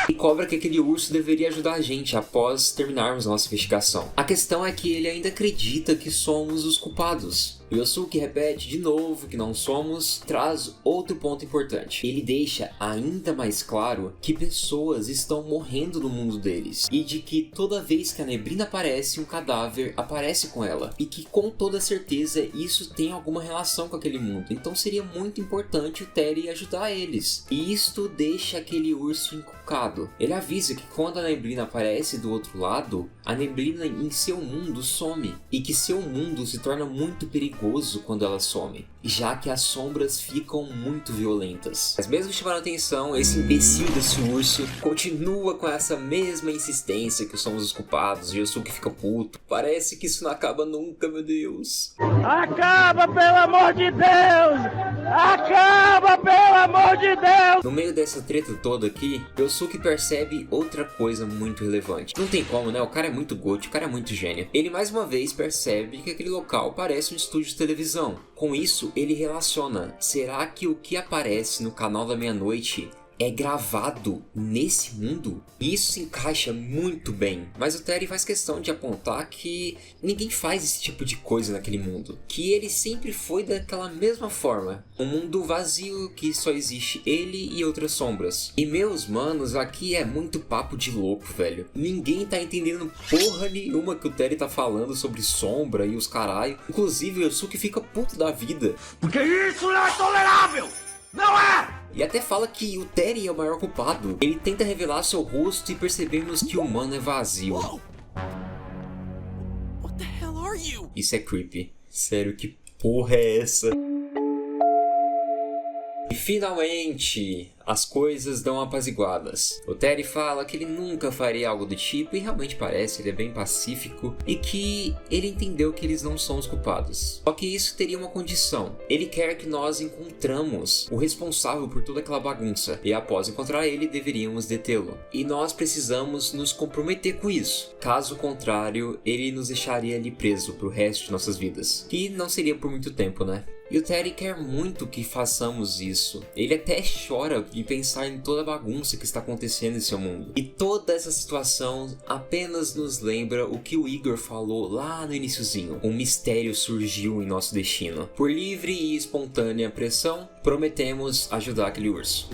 E cobra que aquele urso deveria ajudar a gente após terminarmos a nossa investigação. A questão é que ele ainda acredita que somos os culpados. Yosuke repete de novo que não somos, traz outro ponto importante. Ele deixa ainda mais claro que pessoas estão morrendo no mundo deles, e de que toda vez que a neblina aparece, um cadáver aparece com ela, e que com toda certeza isso tem alguma relação com aquele mundo. Então seria muito importante o Terry ajudar eles. E isto deixa aquele urso encucado. Ele avisa que quando a neblina aparece do outro lado, a neblina em seu mundo some, e que seu mundo se torna muito perigoso quando ela some, já que as sombras ficam muito violentas. Mas mesmo chamando a atenção, esse imbecil desse urso continua com essa mesma insistência que somos os culpados, e o Yosuke fica puto. Parece que isso não acaba nunca, meu Deus. Acaba, pelo amor de Deus! Acaba, pelo amor de Deus! No meio dessa treta toda aqui, Yosuke percebe outra coisa muito relevante. Não tem como, né? O cara é muito gote, o cara é muito gênio. Ele mais uma vez percebe que aquele local parece um estúdio de televisão. Com isso, ele relaciona: será que o que aparece no canal da meia-noite é gravado nesse mundo? E isso se encaixa muito bem, mas o Terry faz questão de apontar que ninguém faz esse tipo de coisa naquele mundo, que ele sempre foi daquela mesma forma, um mundo vazio que só existe ele e outras sombras. E meus manos, aqui é muito papo de louco, velho. Ninguém tá entendendo porra nenhuma que o Terry tá falando sobre sombra e os caralho. Inclusive o Yosuke fica puto da vida, Porque isso não é tolerável! Não é! e até fala que o Terry é o maior culpado. Ele tenta revelar seu rosto e percebemos que o humano é vazio. Whoa! What the hell are you? Isso é creepy. Sério, que porra é essa? E finalmente, as coisas dão apaziguadas. O Terry fala que ele nunca faria algo do tipo e realmente parece, ele é bem pacífico e que ele entendeu que eles não são os culpados. Só que isso teria uma condição. Ele quer que nós encontramos o responsável por toda aquela bagunça e após encontrar ele, deveríamos detê-lo. E nós precisamos nos comprometer com isso. Caso contrário, ele nos deixaria ali preso pro resto de nossas vidas. Que não seria por muito tempo, né? E o Terry quer muito que façamos isso. Ele até chora em pensar em toda a bagunça que está acontecendo em seu mundo. E toda essa situação apenas nos lembra o que o Igor falou lá no iniciozinho. Um mistério surgiu em nosso destino. Por livre e espontânea pressão, prometemos ajudar aquele urso.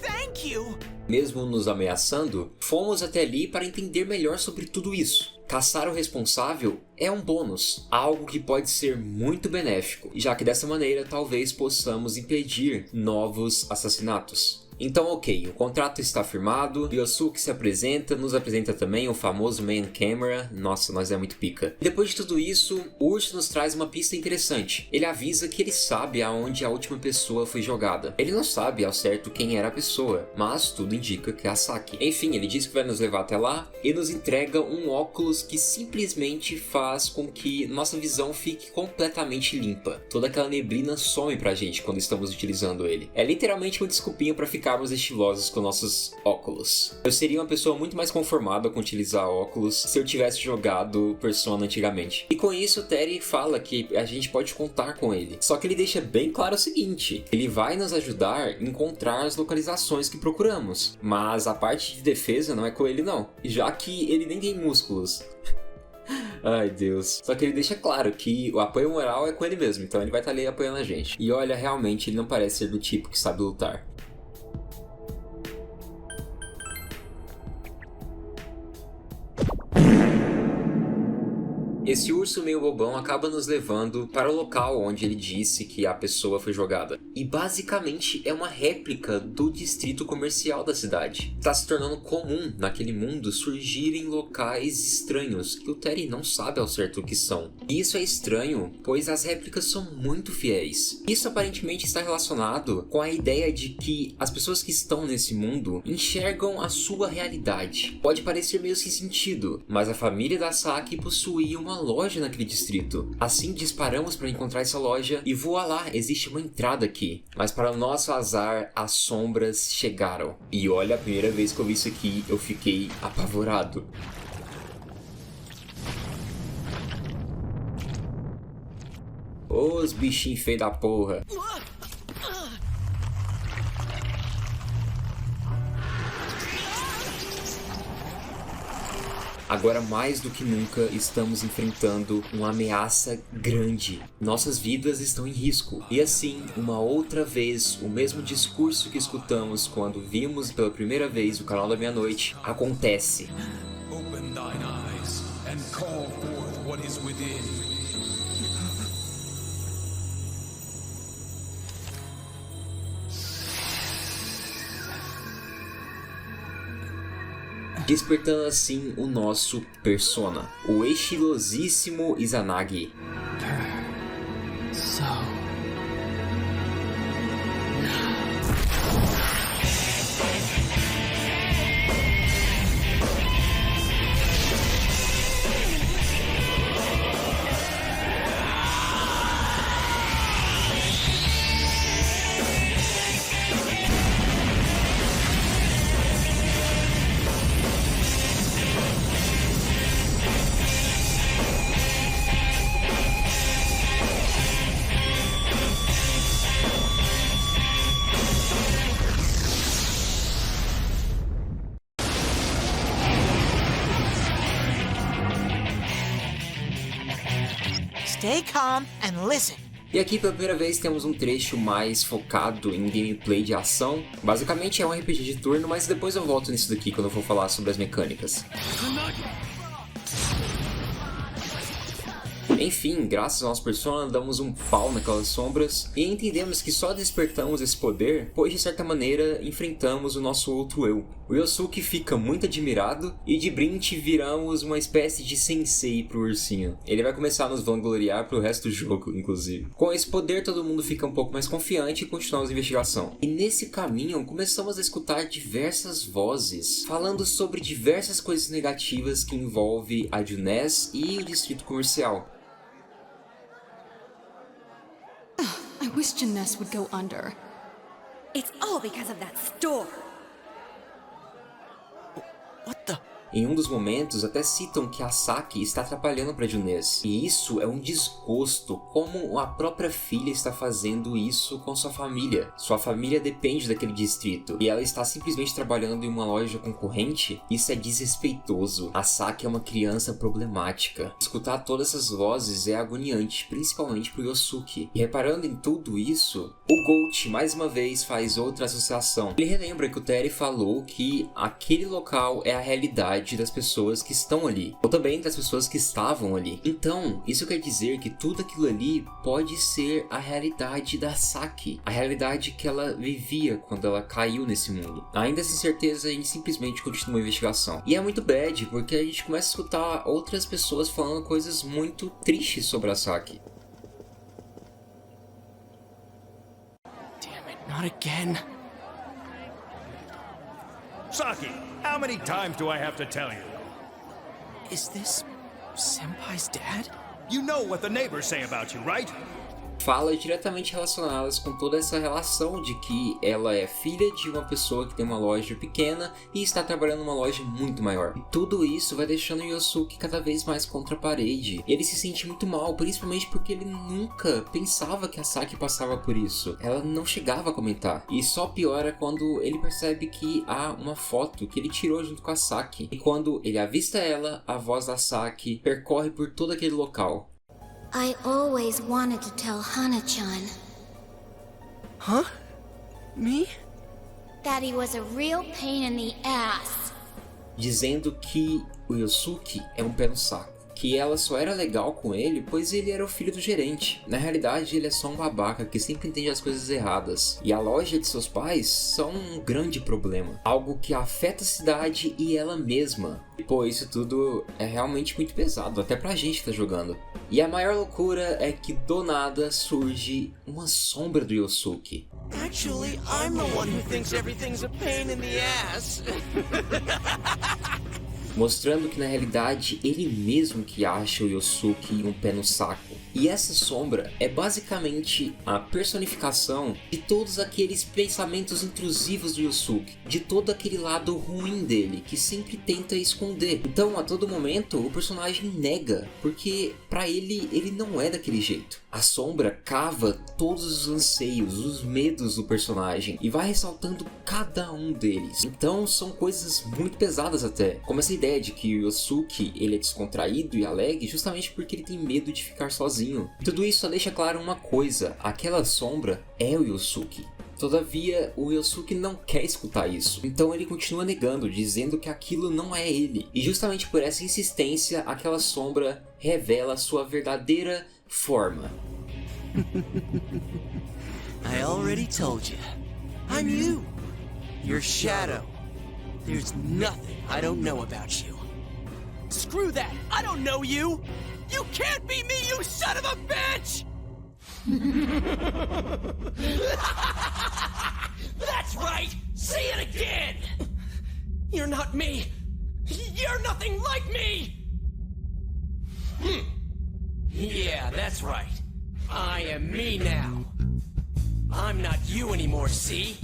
Thank you! Mesmo nos ameaçando, fomos até ali para entender melhor sobre tudo isso. Caçar o responsável é um bônus, algo que pode ser muito benéfico, já que dessa maneira talvez possamos impedir novos assassinatos. Então ok, o contrato está firmado, Ryosuke se apresenta, nos apresenta também o famoso Man Camera, nossa, nós é muito pica. E depois de tudo isso, o urso nos traz uma pista interessante. Ele avisa que ele sabe aonde a última pessoa foi jogada. Ele não sabe ao certo quem era a pessoa, mas tudo indica que é a Saki. Enfim, ele diz que vai nos levar até lá e nos entrega um óculos que simplesmente faz com que nossa visão fique completamente limpa. Toda aquela neblina some pra gente quando estamos utilizando ele. É literalmente uma desculpinha pra ficarmos estilosos com nossos óculos. Eu seria uma pessoa muito mais conformada com utilizar óculos se eu tivesse jogado Persona antigamente. E com isso o Terry fala que a gente pode contar com ele. Só que ele deixa bem claro o seguinte: ele vai nos ajudar a encontrar as localizações que procuramos. Mas a parte de defesa não é com ele não, já que ele nem tem músculos. Ai Deus. Só que ele deixa claro que o apoio moral é com ele mesmo, então ele vai estar ali apoiando a gente. E olha, realmente ele não parece ser do tipo que sabe lutar. Esse urso meio bobão acaba nos levando para o local onde ele disse que a pessoa foi jogada. E basicamente é uma réplica do distrito comercial da cidade. Está se tornando comum naquele mundo surgirem locais estranhos que o Terry não sabe ao certo o que são. E isso é estranho, pois as réplicas são muito fiéis. Isso aparentemente está relacionado com a ideia de que as pessoas que estão nesse mundo enxergam a sua realidade. Pode parecer meio sem sentido, mas a família da Saki possuía uma loja naquele distrito. Assim disparamos para encontrar essa loja e voa lá, existe uma entrada aqui. Mas para o nosso azar, as sombras chegaram. E olha, a primeira vez que eu vi isso aqui, eu fiquei apavorado. Os bichinhos feios da porra. Agora mais do que nunca estamos enfrentando uma ameaça grande. Nossas vidas estão em risco. E assim, uma outra vez, o mesmo discurso que escutamos quando vimos pela primeira vez o Canal da Meia-Noite acontece. Open thine eyes and call forth what is within. Despertando assim o nosso Persona, o estilosíssimo Izanagi. Stay calm and listen. E aqui pela primeira vez temos um trecho mais focado em gameplay de ação. Basicamente é um RPG de turno, mas depois eu volto nisso daqui quando eu for falar sobre as mecânicas. Enfim, graças ao nosso persona, damos um pau naquelas sombras e entendemos que só despertamos esse poder, pois de certa maneira enfrentamos o nosso outro eu. O Yosuke fica muito admirado e de brinde viramos uma espécie de sensei pro ursinho. Ele vai começar a nos vangloriar pro resto do jogo, inclusive. Com esse poder todo mundo fica um pouco mais confiante e continuamos a investigação. E nesse caminho começamos a escutar diversas vozes falando sobre diversas coisas negativas que envolvem a Junes e o distrito comercial. I wish Junes would go under. It's all because of that store. What the? Em um dos momentos, até citam que a Saki está atrapalhando para Junes. E isso é um desgosto, como a própria filha está fazendo isso com sua família. Sua família depende daquele distrito, e ela está simplesmente trabalhando em uma loja concorrente. Isso é desrespeitoso. A Saki é uma criança problemática. Escutar todas essas vozes é agoniante, principalmente pro Yosuke. E reparando em tudo isso, o Gold, mais uma vez, faz outra associação. Ele relembra que o Terry falou que aquele local é a realidade das pessoas que estão ali, ou também das pessoas que estavam ali. Então, isso quer dizer que tudo aquilo ali pode ser a realidade da Saki, a realidade que ela vivia quando ela caiu nesse mundo. Ainda sem certeza, a gente simplesmente continua a investigação. E é muito bad, porque a gente começa a escutar outras pessoas falando coisas muito tristes sobre a Saki. Damn it, not again. Saki, how many times do I have to tell you? Is this Senpai's dad? You know what the neighbors say about you, right? Fala diretamente relacionadas com toda essa relação de que ela é filha de uma pessoa que tem uma loja pequena e está trabalhando numa loja muito maior. E tudo isso vai deixando o Yosuke cada vez mais contra a parede. Ele se sente muito mal, principalmente porque ele nunca pensava que a Saki passava por isso. Ela não chegava a comentar. E só piora quando ele percebe que há uma foto que ele tirou junto com a Saki. E quando ele avista ela, a voz da Saki percorre por todo aquele local. I always wanted to tell Hana-chan Huh? Me? that he was a real pain in the ass. Dizendo que o Yosuke é um pé no saco. Que ela só era legal com ele pois ele era o filho do gerente. Na realidade, ele é só um babaca que sempre entende as coisas erradas. E a loja de seus pais são um grande problema. Algo que afeta a cidade e ela mesma. Pô, isso tudo é realmente muito pesado, até pra gente que tá jogando. E a maior loucura é que do nada surge uma sombra do Yosuke. Actually, I'm the one who thinks everything's a pain in the ass. Mostrando que na realidade ele mesmo que acha o Yosuke um pé no saco. E essa sombra é basicamente a personificação de todos aqueles pensamentos intrusivos do Yosuke, de todo aquele lado ruim dele, que sempre tenta esconder. Então a todo momento o personagem nega, porque pra ele não é daquele jeito. A sombra cava todos os anseios, os medos do personagem e vai ressaltando cada um deles. Então são coisas muito pesadas até, como essa ideia de que o Yosuke ele é descontraído e alegre justamente porque ele tem medo de ficar sozinho. Tudo isso só deixa claro uma coisa: aquela sombra é o Yosuke. Todavia, o Yosuke não quer escutar isso, então ele continua negando, dizendo que aquilo não é ele. E justamente por essa insistência, aquela sombra revela sua verdadeira forma. I already told you. I'm you. Your shadow. There's nothing I don't know about you. Screw that! I don't know you! You can't be me, you son of a bitch! That's right! Say it again! You're not me! You're nothing like me! Yeah, that's right. I am me now. I'm not you anymore, see?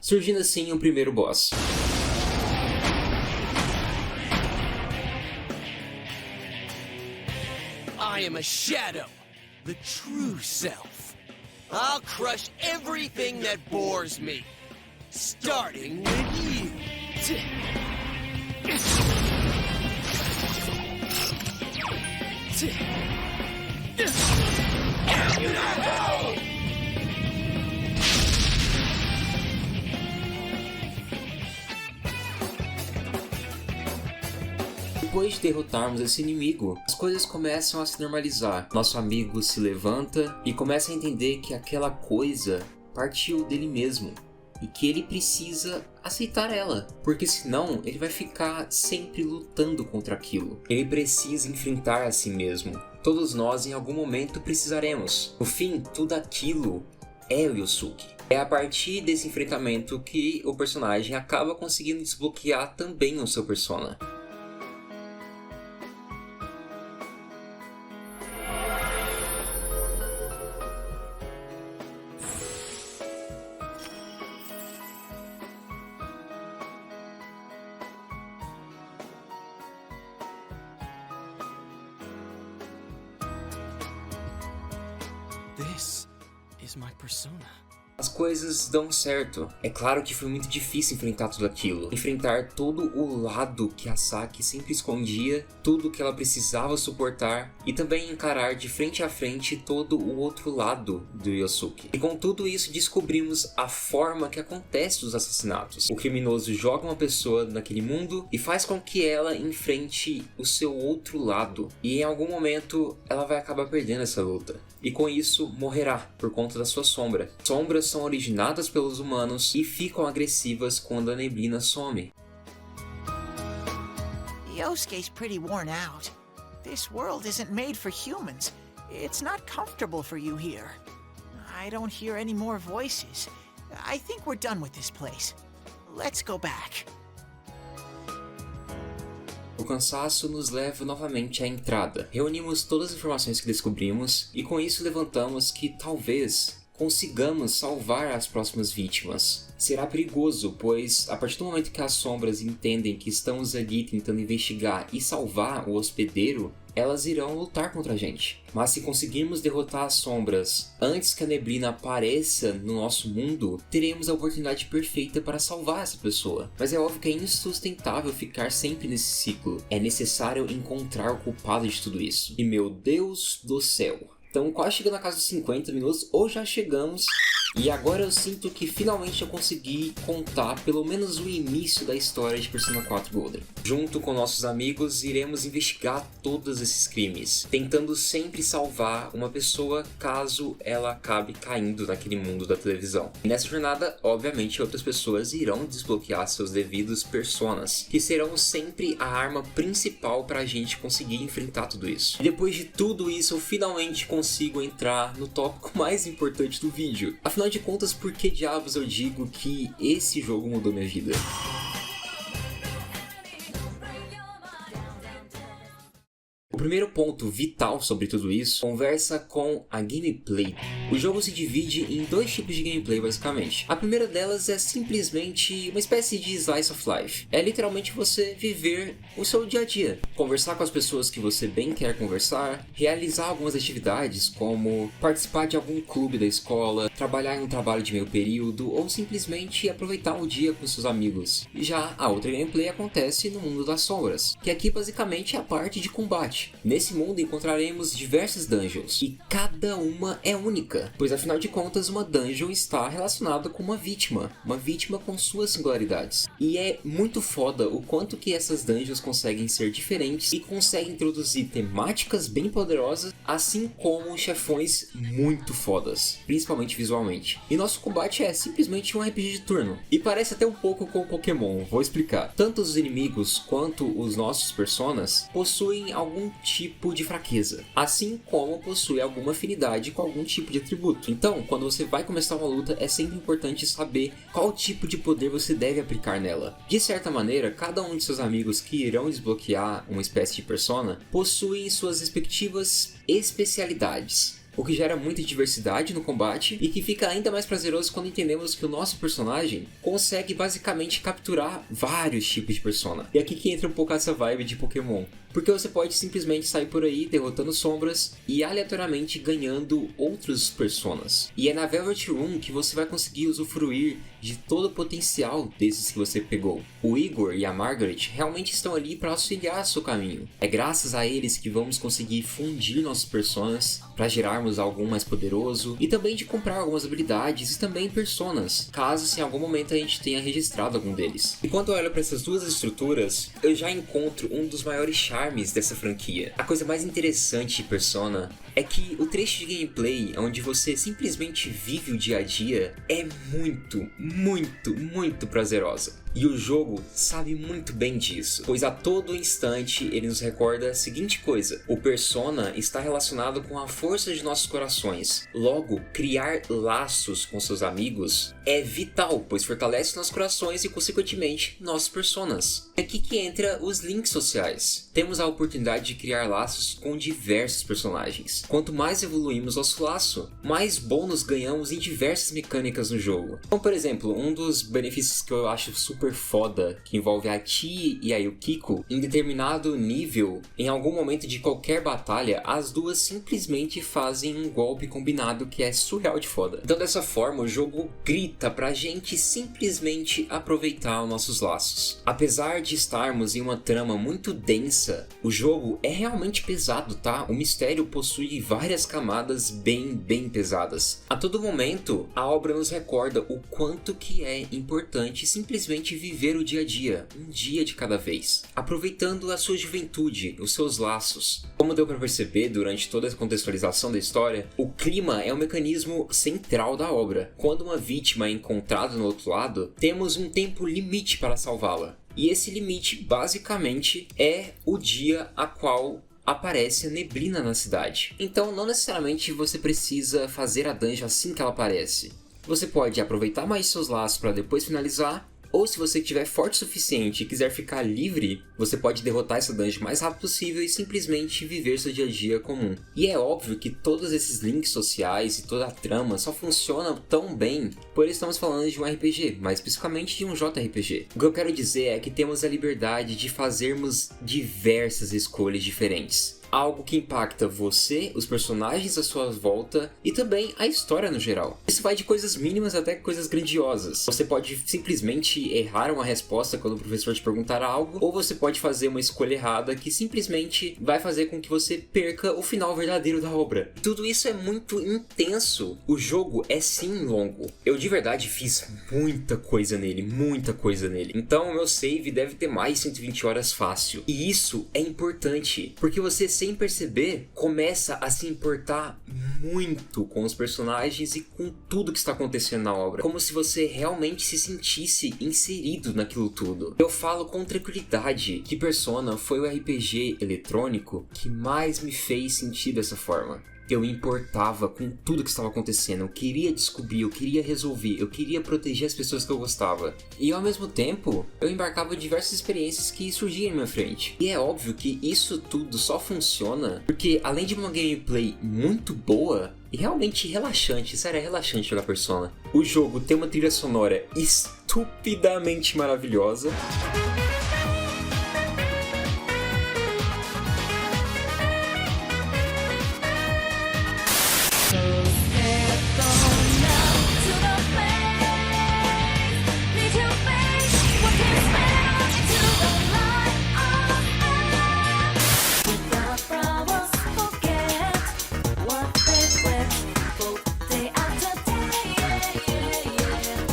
Surgindo assim o primeiro boss. I am a shadow, the true self. I'll crush everything that bores me, starting with you. Depois de derrotarmos esse inimigo, as coisas começam a se normalizar. Nosso amigo se levanta e começa a entender que aquela coisa partiu dele mesmo e que ele precisa aceitar ela, porque senão ele vai ficar sempre lutando contra aquilo. Ele precisa enfrentar a si mesmo. Todos nós em algum momento precisaremos. No fim, tudo aquilo é o Yosuke. É a partir desse enfrentamento que o personagem acaba conseguindo desbloquear também o seu persona. This is my persona. As coisas dão certo. É claro que foi muito difícil enfrentar tudo aquilo. Enfrentar todo o lado que a Saki sempre escondia, tudo que ela precisava suportar e também encarar de frente a frente todo o outro lado do Yosuke. E com tudo isso descobrimos a forma que acontece os assassinatos. O criminoso joga uma pessoa naquele mundo e faz com que ela enfrente o seu outro lado. E em algum momento ela vai acabar perdendo essa luta. E com isso morrerá por conta da sua sombra. Sombras são originadas pelos humanos e ficam agressivas quando a neblina some. Yosuke's pretty worn out. This world isn't made for humans. It's not comfortable for you here. I don't hear any more voices. I think we're done with this place. Let's go back. O cansaço nos leva novamente à entrada. Reunimos todas as informações que descobrimos e com isso levantamos que talvez consigamos salvar as próximas vítimas. Será perigoso, pois a partir do momento que as sombras entendem que estamos ali tentando investigar e salvar o hospedeiro, elas irão lutar contra a gente. Mas se conseguirmos derrotar as sombras antes que a neblina apareça no nosso mundo, teremos a oportunidade perfeita para salvar essa pessoa. Mas é óbvio que é insustentável ficar sempre nesse ciclo. É necessário encontrar o culpado de tudo isso. E meu Deus do céu! Estamos quase chegando na casa dos 50 minutos, ou já chegamos. E agora eu sinto que finalmente eu consegui contar pelo menos o início da história de Persona 4 Golden. Junto com nossos amigos, iremos investigar todos esses crimes, tentando sempre salvar uma pessoa caso ela acabe caindo naquele mundo da televisão. E nessa jornada, obviamente, outras pessoas irão desbloquear seus devidos personas, que serão sempre a arma principal para a gente conseguir enfrentar tudo isso. E depois de tudo isso, eu finalmente consigo entrar no tópico mais importante do vídeo. Afinal de contas, por que diabos eu digo que esse jogo mudou minha vida? O primeiro ponto vital sobre tudo isso conversa com a gameplay. O jogo se divide em dois tipos de gameplay basicamente. A primeira delas é simplesmente uma espécie de slice of life. É literalmente você viver o seu dia a dia. Conversar com as pessoas que você bem quer conversar, realizar algumas atividades como participar de algum clube da escola, trabalhar em um trabalho de meio período ou simplesmente aproveitar o dia com seus amigos. Já a outra gameplay acontece no mundo das sombras, que aqui basicamente é a parte de combate. Nesse mundo encontraremos diversas dungeons e cada uma é única, pois afinal de contas uma dungeon está relacionada com uma vítima com suas singularidades. E é muito foda o quanto que essas dungeons conseguem ser diferentes e conseguem introduzir temáticas bem poderosas, assim como chefões muito fodas, principalmente visualmente. E nosso combate é simplesmente um RPG de turno, e parece até um pouco com Pokémon, vou explicar. Tanto os inimigos quanto os nossos personas possuem algum tipo de fraqueza, assim como possui alguma afinidade com algum tipo de atributo. Então, quando você vai começar uma luta, é sempre importante saber qual tipo de poder você deve aplicar nela. De certa maneira, cada um de seus amigos que irão desbloquear uma espécie de persona possuem suas respectivas especialidades. o que gera muita diversidade no combate e que fica ainda mais prazeroso quando entendemos que o nosso personagem consegue basicamente capturar vários tipos de persona. E aqui que entra um pouco essa vibe de Pokémon. Porque você pode simplesmente sair por aí derrotando sombras e aleatoriamente ganhando outros personas. E é na Velvet Room que você vai conseguir usufruir de todo o potencial desses que você pegou. O Igor e a Margaret realmente estão ali para auxiliar seu caminho. É graças a eles que vamos conseguir fundir nossos personas para gerarmos algo mais poderoso e também de comprar algumas habilidades e também personas, caso se em algum momento a gente tenha registrado algum deles. E quando eu olho para essas duas estruturas, eu já encontro um dos maiores charmes dessa franquia. A coisa mais interessante de Persona é que o trecho de gameplay onde você simplesmente vive o dia a dia é muito prazerosa. E o jogo sabe muito bem disso, pois a todo instante ele nos recorda a seguinte coisa: o Persona está relacionado com a força de nossos corações. Logo, criar laços com seus amigos é vital, pois fortalece nossos corações e, consequentemente, nossos personas. É aqui que entra os links sociais. Temos a oportunidade de criar laços com diversos personagens. Quanto mais evoluímos nosso laço, mais bônus ganhamos em diversas mecânicas no jogo. Então, por exemplo, um dos benefícios que eu acho super foda, que envolve a Chie e a Yukiko, em determinado nível, em algum momento de qualquer batalha, as duas simplesmente fazem um golpe combinado que é surreal de foda. Então, dessa forma, o jogo grita pra gente simplesmente aproveitar os nossos laços. Apesar de estarmos em uma trama muito densa, o jogo é realmente pesado, tá? O mistério possui várias camadas bem pesadas. A todo momento, a obra nos recorda o quanto que é importante simplesmente viver o dia a dia, um dia de cada vez, aproveitando a sua juventude, os seus laços. Como deu para perceber durante toda a contextualização da história, o clima é um mecanismo central da obra. Quando uma vítima é encontrada no outro lado, temos um tempo limite para salvá-la. E esse limite, basicamente, é o dia a qual aparece a neblina na cidade. Então, não necessariamente você precisa fazer a dungeon assim que ela aparece. Você pode aproveitar mais seus laços para depois finalizar, ou se você estiver forte o suficiente e quiser ficar livre, você pode derrotar essa dungeon o mais rápido possível e simplesmente viver seu dia a dia comum. E é óbvio que todos esses links sociais e toda a trama só funcionam tão bem, pois estamos falando de um RPG, mais especificamente de um JRPG. O que eu quero dizer é que temos a liberdade de fazermos diversas escolhas diferentes. Algo que impacta você, os personagens à sua volta e também a história no geral. Isso vai de coisas mínimas até coisas grandiosas. Você pode simplesmente errar uma resposta quando o professor te perguntar algo, ou você pode fazer uma escolha errada que simplesmente vai fazer com que você perca o final verdadeiro da obra. Tudo isso é muito intenso. O jogo é sim longo. Eu de verdade fiz muita coisa nele. Então o meu save deve ter mais de 120 horas fácil. E isso é importante, porque você, sem perceber, começa a se importar muito com os personagens e com tudo que está acontecendo na obra, como se você realmente se sentisse inserido naquilo tudo. Eu falo com tranquilidade que Persona foi o RPG eletrônico que mais me fez sentir dessa forma. Eu me importava com tudo que estava acontecendo, eu queria descobrir, eu queria resolver, eu queria proteger as pessoas que eu gostava. E ao mesmo tempo, eu embarcava em diversas experiências que surgiam em minha frente. E é óbvio que isso tudo só funciona porque, além de uma gameplay muito boa e realmente relaxante, sério, é relaxante jogar Persona, o jogo tem uma trilha sonora estupidamente maravilhosa.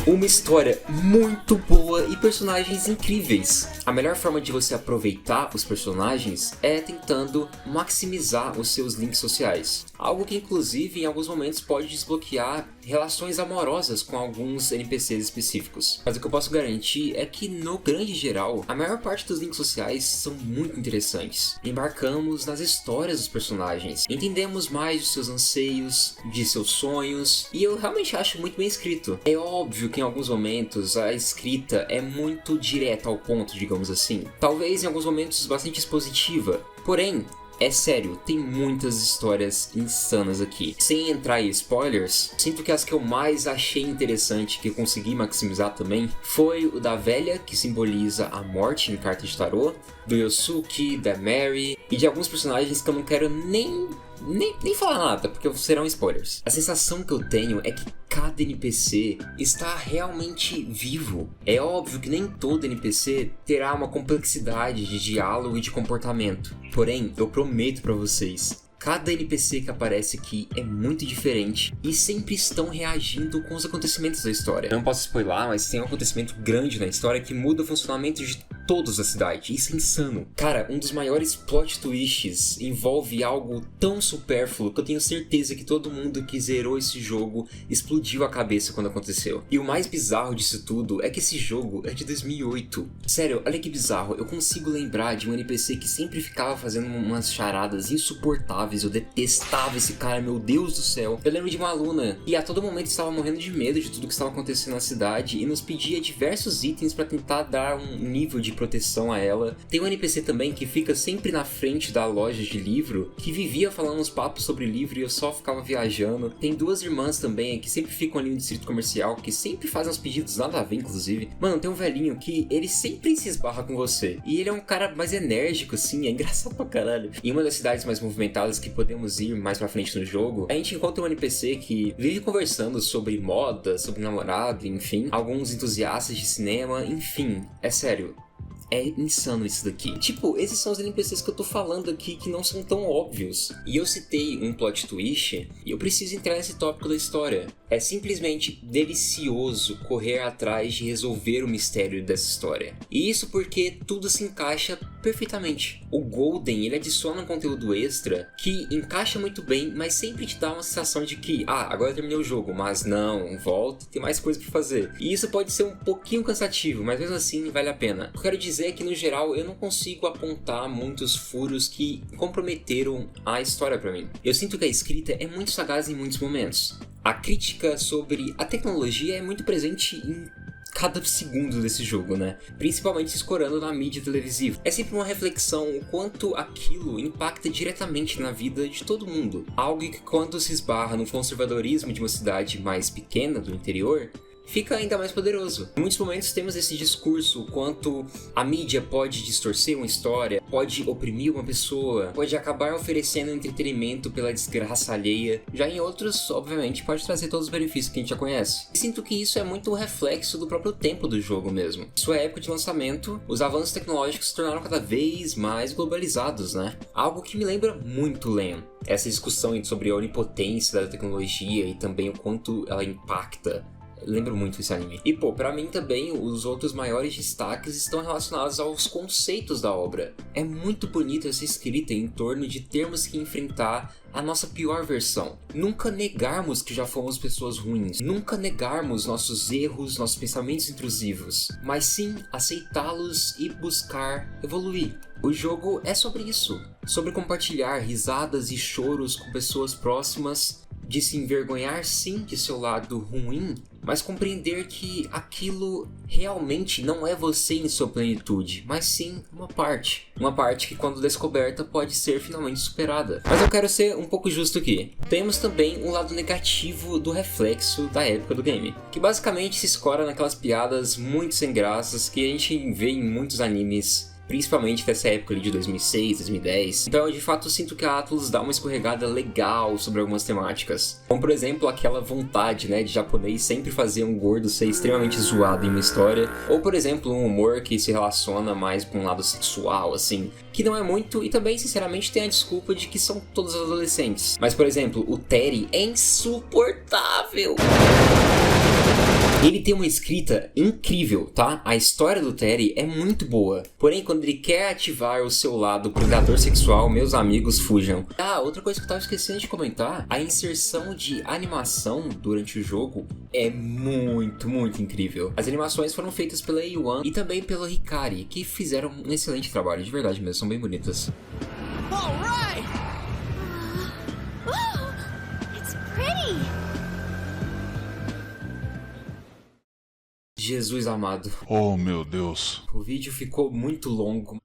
Uma história muito boa e personagens incríveis. A melhor forma de você aproveitar os personagens é tentando maximizar os seus links sociais. Algo que inclusive em alguns momentos pode desbloquear relações amorosas com alguns NPCs específicos. Mas o que eu posso garantir é que no grande geral, a maior parte dos links sociais são muito interessantes. Embarcamos nas histórias dos personagens, entendemos mais de seus anseios, de seus sonhos, e eu realmente acho muito bem escrito. É óbvio que em alguns momentos a escrita é muito direta ao ponto, digamos assim. Talvez em alguns momentos bastante expositiva. Porém, É sério, tem muitas histórias insanas aqui. Sem entrar em spoilers, sinto que as que eu mais achei interessante, que eu consegui maximizar também, foi o da velha, que simboliza a morte em carta de tarô, do Yosuke, da Mary, e de alguns personagens que eu não quero nem falar nada, porque serão spoilers. A sensação que eu tenho é que cada NPC está realmente vivo. É óbvio que nem todo NPC terá uma complexidade de diálogo e de comportamento. Porém, eu prometo pra vocês, cada NPC que aparece aqui é muito diferente e sempre estão reagindo com os acontecimentos da história. Eu não posso spoiler, mas tem um acontecimento grande na história que muda o funcionamento de todos da cidade. Isso é insano. Cara, um dos maiores plot twists envolve algo tão supérfluo que eu tenho certeza que todo mundo que zerou esse jogo explodiu a cabeça quando aconteceu. E o mais bizarro disso tudo é que esse jogo é de 2008. Sério, olha que bizarro. Eu consigo lembrar de um NPC que sempre ficava fazendo umas charadas insuportáveis. Eu detestava esse cara, meu Deus do céu. Eu lembro de uma aluna que a todo momento estava morrendo de medo de tudo que estava acontecendo na cidade e nos pedia diversos itens para tentar dar um nível de proteção a ela. Tem um NPC também que fica sempre na frente da loja de livro, que vivia falando uns papos sobre livro e eu só ficava viajando. Tem duas irmãs também que sempre ficam ali no distrito comercial, que sempre fazem uns pedidos nada a ver, inclusive. Mano, tem um velhinho que ele sempre se esbarra com você. E ele é um cara mais enérgico, assim, é engraçado pra caralho. Em uma das cidades mais movimentadas que podemos ir mais pra frente no jogo, a gente encontra um NPC que vive conversando sobre moda, sobre namorado, enfim. Alguns entusiastas de cinema, enfim. É sério. É insano isso daqui. Tipo, esses são os NPCs que eu tô falando aqui que não são tão óbvios. E eu citei um plot twist e eu preciso entrar nesse tópico da história. É simplesmente delicioso correr atrás de resolver o mistério dessa história. E isso porque tudo se encaixa perfeitamente. O Golden, ele adiciona um conteúdo extra que encaixa muito bem, mas sempre te dá uma sensação de que, agora eu terminei o jogo, mas não, volta, tem mais coisa pra fazer. E isso pode ser um pouquinho cansativo, mas mesmo assim vale a pena. Eu quero dizer que no geral eu não consigo apontar muitos furos que comprometeram a história pra mim. Eu sinto que a escrita é muito sagaz em muitos momentos. A crítica sobre a tecnologia é muito presente em cada segundo desse jogo, né? Principalmente se escorando na mídia televisiva. É sempre uma reflexão o quanto aquilo impacta diretamente na vida de todo mundo. Algo que quando se esbarra no conservadorismo de uma cidade mais pequena do interior, fica ainda mais poderoso. Em muitos momentos temos esse discurso o quanto a mídia pode distorcer uma história, pode oprimir uma pessoa, pode acabar oferecendo entretenimento pela desgraça alheia. Já em outros, obviamente, pode trazer todos os benefícios que a gente já conhece. E sinto que isso é muito um reflexo do próprio tempo do jogo mesmo. Em sua época de lançamento, os avanços tecnológicos se tornaram cada vez mais globalizados, né? Algo que me lembra muito Leon. Essa discussão sobre a onipotência da tecnologia e também o quanto ela impacta. Lembro muito esse anime. E pra mim também os outros maiores destaques estão relacionados aos conceitos da obra. É muito bonita essa escrita em torno de termos que enfrentar a nossa pior versão. Nunca negarmos que já fomos pessoas ruins. Nunca negarmos nossos erros, nossos pensamentos intrusivos. Mas sim aceitá-los e buscar evoluir. O jogo é sobre isso. Sobre compartilhar risadas e choros com pessoas próximas, de se envergonhar sim de seu lado ruim, mas compreender que aquilo realmente não é você em sua plenitude, mas sim uma parte que quando descoberta pode ser finalmente superada. Mas eu quero ser um pouco justo aqui. Temos também um lado negativo do reflexo da época do game, que basicamente se escora naquelas piadas muito sem graças que a gente vê em muitos animes, principalmente dessa época ali de 2006, 2010. Então eu de fato sinto que a Atlus dá uma escorregada legal sobre algumas temáticas. Como por exemplo aquela vontade, né, de japonês sempre fazer um gordo ser extremamente zoado em uma história. Ou por exemplo um humor que se relaciona mais com um lado sexual, assim. Que não é muito, e também sinceramente tem a desculpa de que são todos adolescentes. Mas por exemplo, o Terry é insuportável. Ele tem uma escrita incrível, tá? A história do Terry é muito boa. Porém, quando ele quer ativar o seu lado predador sexual, meus amigos fujam. Outra coisa que eu tava esquecendo de comentar. A inserção de animação durante o jogo é muito, muito incrível. As animações foram feitas pela A1 e também pelo Hikari, que fizeram um excelente trabalho, de verdade mesmo, são bem bonitas. All right. It's pretty. Jesus amado. Oh, meu Deus. O vídeo ficou muito longo.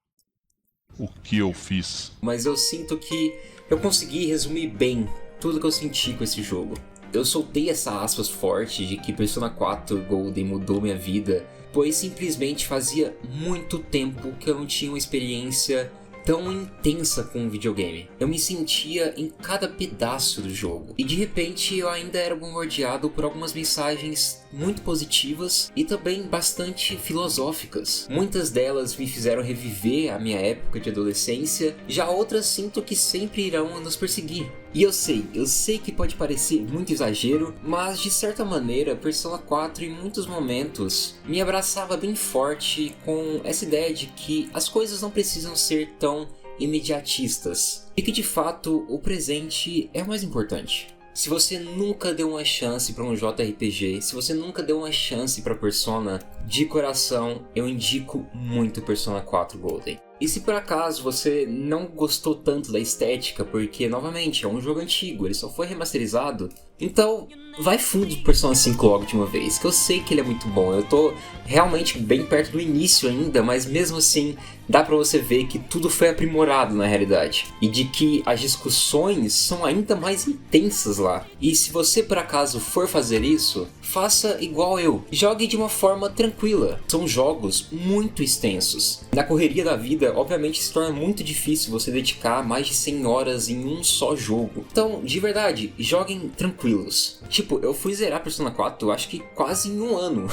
o que eu fiz. Mas eu sinto que eu consegui resumir bem tudo que eu senti com esse jogo. Eu soltei essa aspas forte de que Persona 4 Golden mudou minha vida, pois simplesmente fazia muito tempo que eu não tinha uma experiência tão intensa com um videogame. Eu me sentia em cada pedaço do jogo. E de repente eu ainda era bombardeado por algumas mensagens muito positivas e também bastante filosóficas. Muitas delas me fizeram reviver a minha época de adolescência, já outras sinto que sempre irão nos perseguir. E eu sei que pode parecer muito exagero, mas de certa maneira Persona 4 em muitos momentos me abraçava bem forte com essa ideia de que as coisas não precisam ser tão imediatistas e que de fato o presente é o mais importante. Se você nunca deu uma chance para um JRPG, se você nunca deu uma chance para Persona, de coração eu indico muito Persona 4 Golden. E se por acaso você não gostou tanto da estética, porque novamente é um jogo antigo, ele só foi remasterizado, então vai fundo do Persona 5 logo de uma vez, que eu sei que ele é muito bom. Eu tô realmente bem perto do início ainda, mas mesmo assim dá pra você ver que tudo foi aprimorado na realidade. E de que as discussões são ainda mais intensas lá. E se você por acaso for fazer isso, faça igual eu. Jogue de uma forma tranquila. São jogos muito extensos. Na correria da vida, obviamente se torna muito difícil você dedicar mais de 100 horas em um só jogo. Então, de verdade, joguem tranquilos. Tipo, eu fui zerar Persona 4, eu acho que quase em um ano.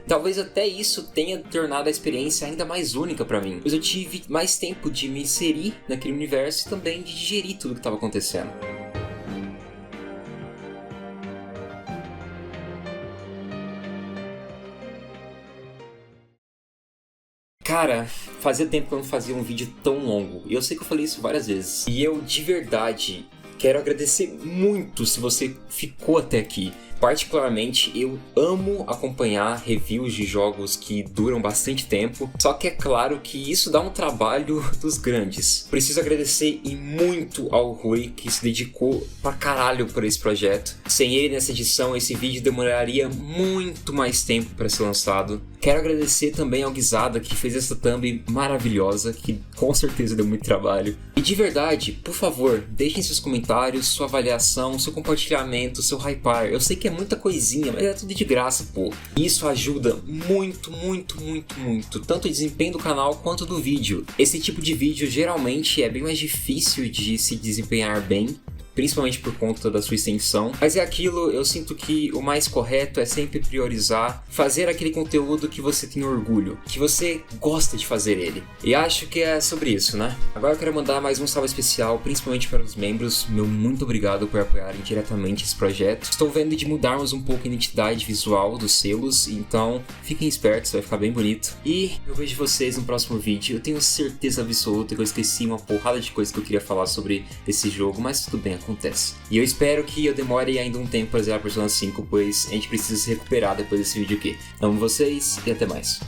Talvez até isso tenha tornado a experiência ainda mais única pra mim, pois eu tive mais tempo de me inserir naquele universo e também de digerir tudo que estava acontecendo. Cara, fazia tempo que eu não fazia um vídeo tão longo, e eu sei que eu falei isso várias vezes, e eu de verdade quero agradecer muito se você ficou até aqui. Particularmente, eu amo acompanhar reviews de jogos que duram bastante tempo, só que é claro que isso dá um trabalho dos grandes. Preciso agradecer e muito ao Rui, que se dedicou pra caralho por esse projeto. Sem ele nessa edição, esse vídeo demoraria muito mais tempo para ser lançado. Quero agradecer também ao Guisada, que fez essa thumb maravilhosa, que com certeza deu muito trabalho. E de verdade, por favor, deixem seus comentários, sua avaliação, seu compartilhamento, seu hypar. Eu sei que é muita coisinha, mas é tudo de graça, pô. E isso ajuda muito, muito, muito, muito, tanto o desempenho do canal quanto do vídeo. Esse tipo de vídeo geralmente é bem mais difícil de se desempenhar bem, principalmente por conta da sua extensão, mas é aquilo, eu sinto que o mais correto é sempre priorizar, fazer aquele conteúdo que você tem orgulho, que você gosta de fazer ele. E acho que é sobre isso, né? Agora eu quero mandar mais um salve especial, principalmente para os membros. Meu muito obrigado por apoiarem diretamente esse projeto. Estou vendo de mudarmos um pouco a identidade visual dos selos, então fiquem espertos, vai ficar bem bonito. E eu vejo vocês no próximo vídeo. Eu tenho certeza absoluta que eu esqueci uma porrada de coisa que eu queria falar sobre esse jogo, mas tudo bem, acontece. E eu espero que eu demore ainda um tempo para zerar Persona 5, pois a gente precisa se recuperar depois desse vídeo aqui. Amo vocês e até mais.